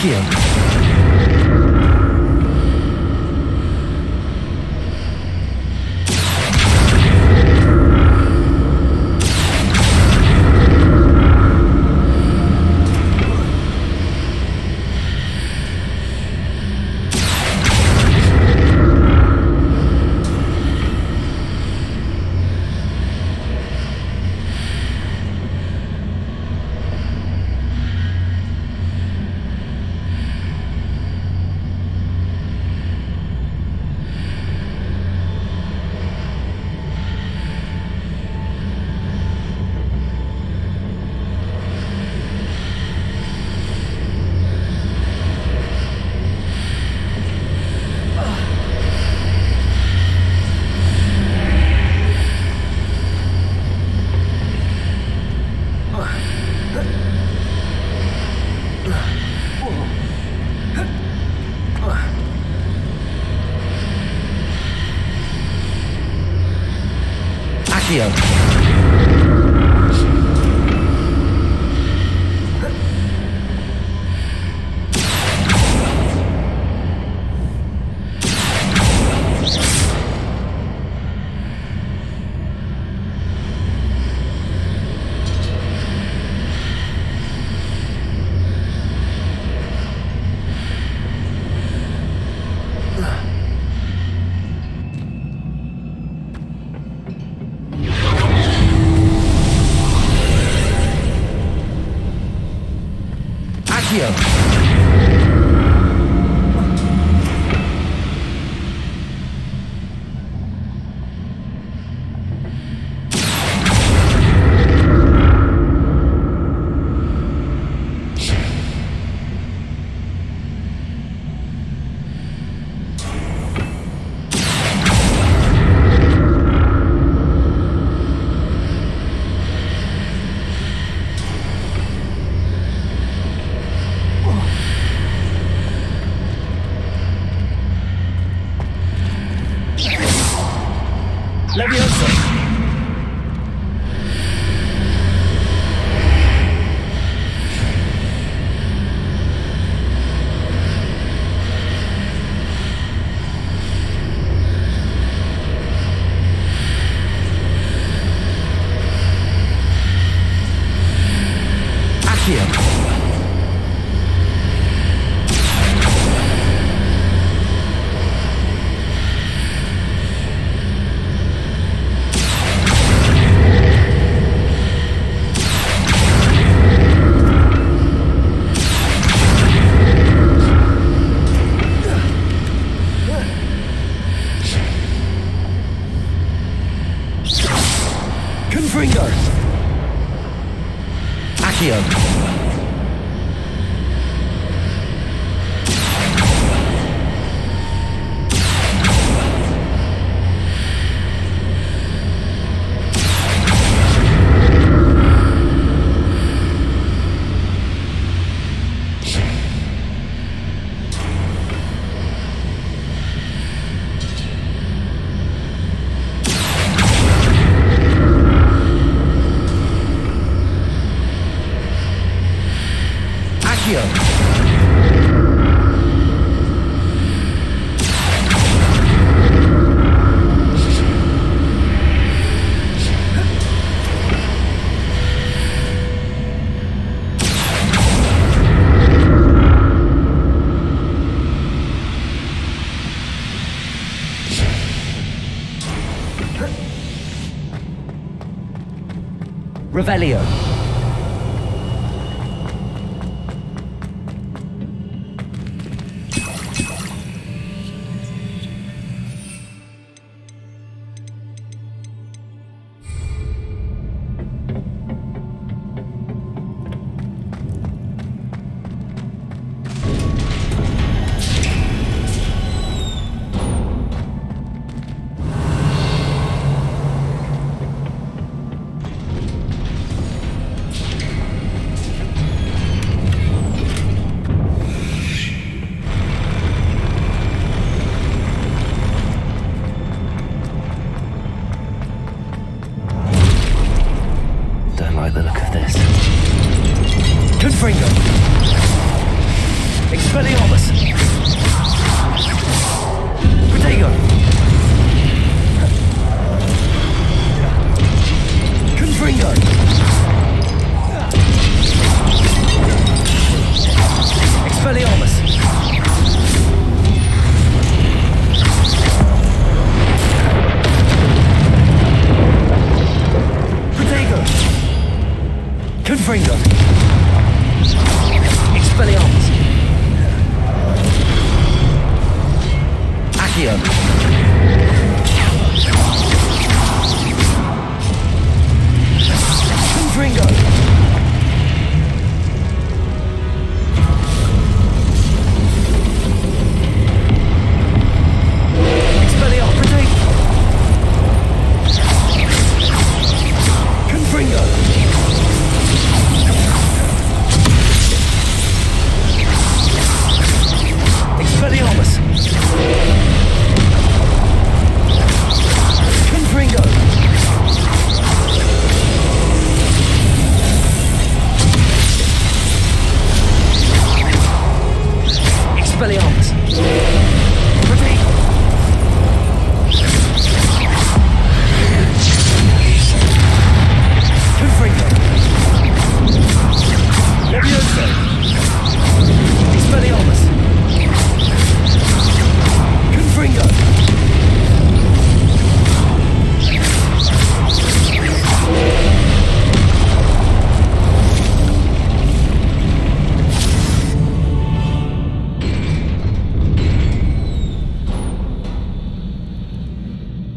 Accio. Accio. Revelio.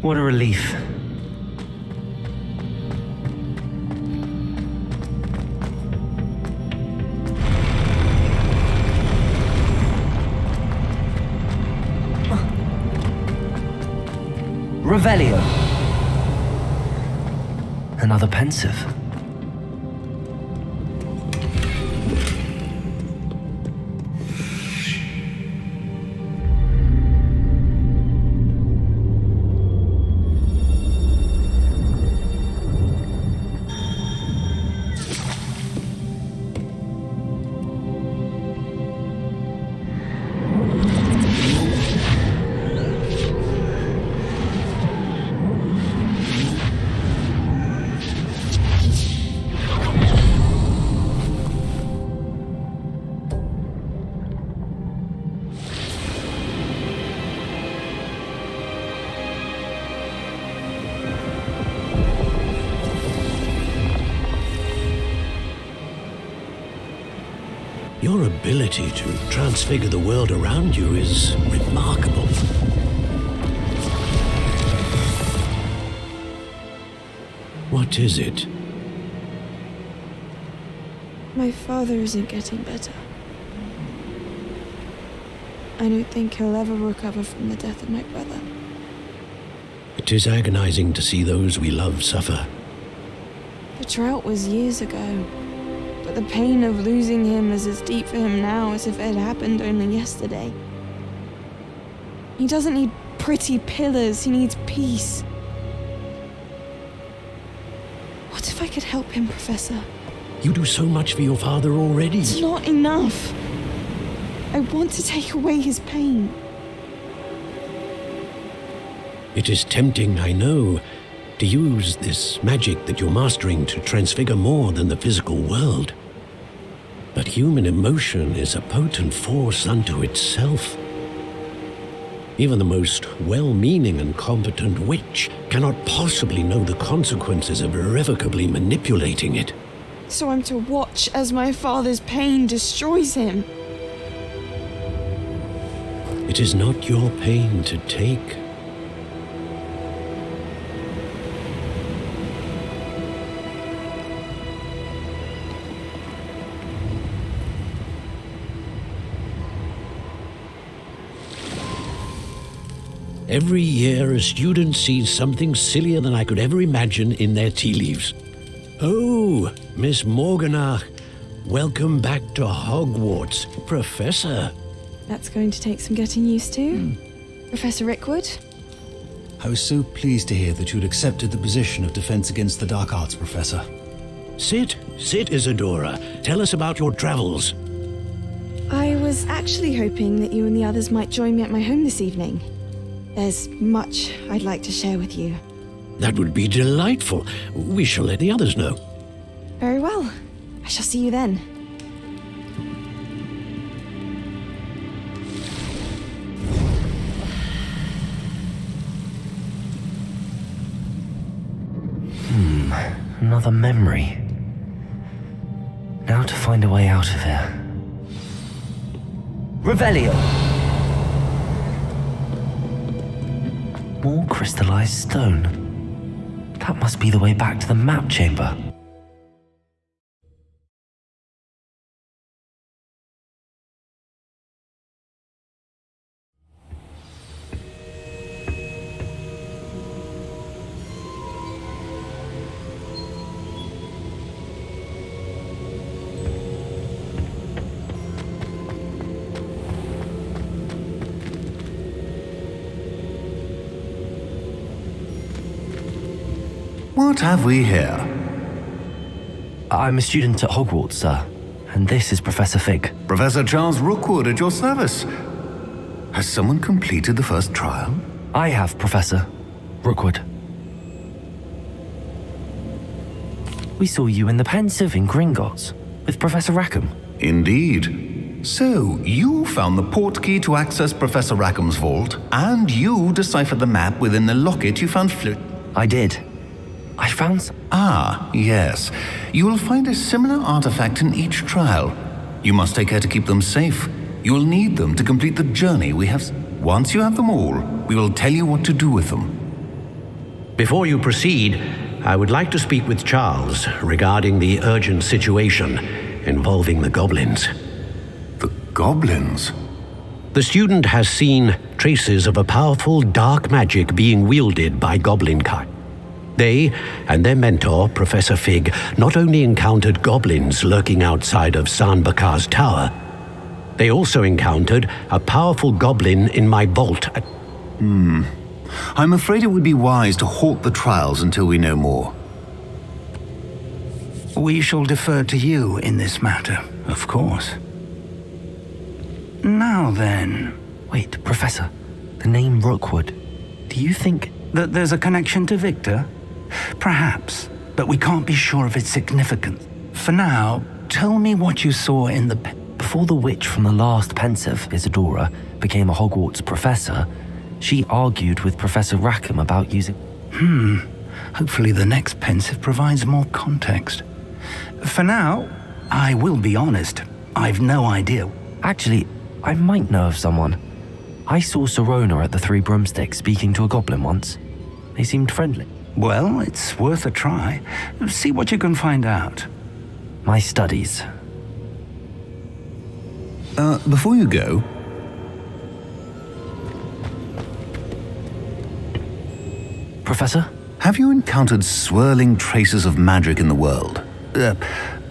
What a relief. Revelio. Another pensive. Your ability to transfigure the world around you is remarkable. What is it? My father isn't getting better. I don't think he'll ever recover from the death of my brother. It is agonizing to see those we love suffer. The drought was years ago, but the pain of losing him is as deep for him now as if it had happened only yesterday. He doesn't need pretty pillars, he needs peace. What if I could help him, Professor? You do so much for your father already. It's not enough. I want to take away his pain. It is tempting, I know, to use this magic that you're mastering to transfigure more than the physical world. But human emotion is a potent force unto itself. Even the most well-meaning and competent witch cannot possibly know the consequences of irrevocably manipulating it. So I'm to watch as my father's pain destroys him. It is not your pain to take. Every year, a student sees something sillier than I could ever imagine in their tea leaves. Oh, Miss Morganach, welcome back to Hogwarts, Professor. That's going to take some getting used to. Professor Rickwood? I was so pleased to hear that you'd accepted the position of Defense Against the Dark Arts, Professor. Sit, Isadora. Tell us about your travels. I was actually hoping that you and the others might join me at my home this evening. There's much I'd like to share with you. That would be delightful. We shall let the others know. Very well. I shall see you then. Another memory. Now to find a way out of here. Revelio! More crystallized stone. That must be the way back to the map chamber. What have we here? I'm a student at Hogwarts, sir. And this is Professor Fig. Professor Charles Rookwood at your service. Has someone completed the first trial? I have, Professor Rookwood. We saw you in the Pensive in Gringotts with Professor Rackham. Indeed. So, you found the portkey to access Professor Rackham's vault, and you deciphered the map within the locket you found I did. I found some. Ah, yes. You will find a similar artifact in each trial. You must take care to keep them safe. You will need them to complete the journey we have. Once you have them all, we will tell you what to do with them. Before you proceed, I would like to speak with Charles regarding the urgent situation involving the goblins. The goblins? The student has seen traces of a powerful dark magic being wielded by goblin kind. They and their mentor, Professor Fig, not only encountered goblins lurking outside of Sanbakar's tower, they also encountered a powerful goblin in my vault. I'm afraid it would be wise to halt the trials until we know more. We shall defer to you in this matter, of course. Now then... Wait, Professor, the name Rookwood, do you think... that there's a connection to Victor? Perhaps, but we can't be sure of its significance. For now, tell me what you saw in the... Before the witch from the last pensive, Isadora, became a Hogwarts professor, she argued with Professor Rackham about using... Hopefully the next pensive provides more context. For now, I will be honest, I've no idea. Actually, I might know of someone. I saw Serona at the Three Broomsticks speaking to a goblin once. They seemed friendly. Well, it's worth a try. See what you can find out. My studies. Before you go... Professor? Have you encountered swirling traces of magic in the world?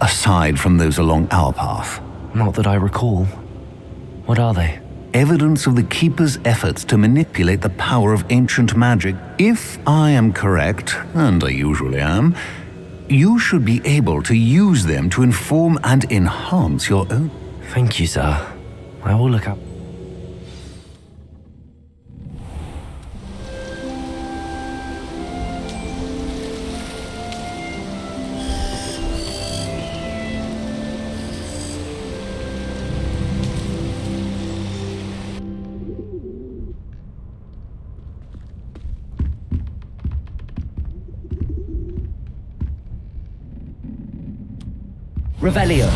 Aside from those along our path? Not that I recall. What are they? Evidence of the Keeper's efforts to manipulate the power of ancient magic. If I am correct, and I usually am, you should be able to use them to inform and enhance your own. Thank you, sir. I will look up. Revelio.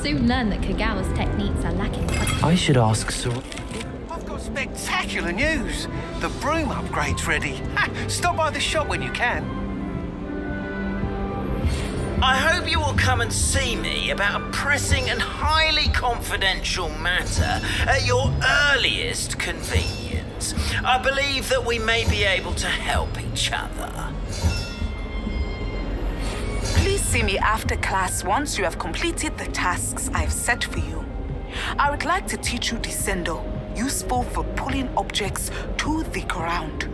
soon learn that Kagawa's techniques are lacking. I should ask Sir. I've got spectacular news. The broom upgrade's ready. Ha! Stop by the shop when you can. I hope you will come and see me about a pressing and highly confidential matter at your earliest convenience. I believe that we may be able to help each other. Please see me after class once you have completed the tasks I've set for you. I would like to teach you Descendo, useful for pulling objects to the ground.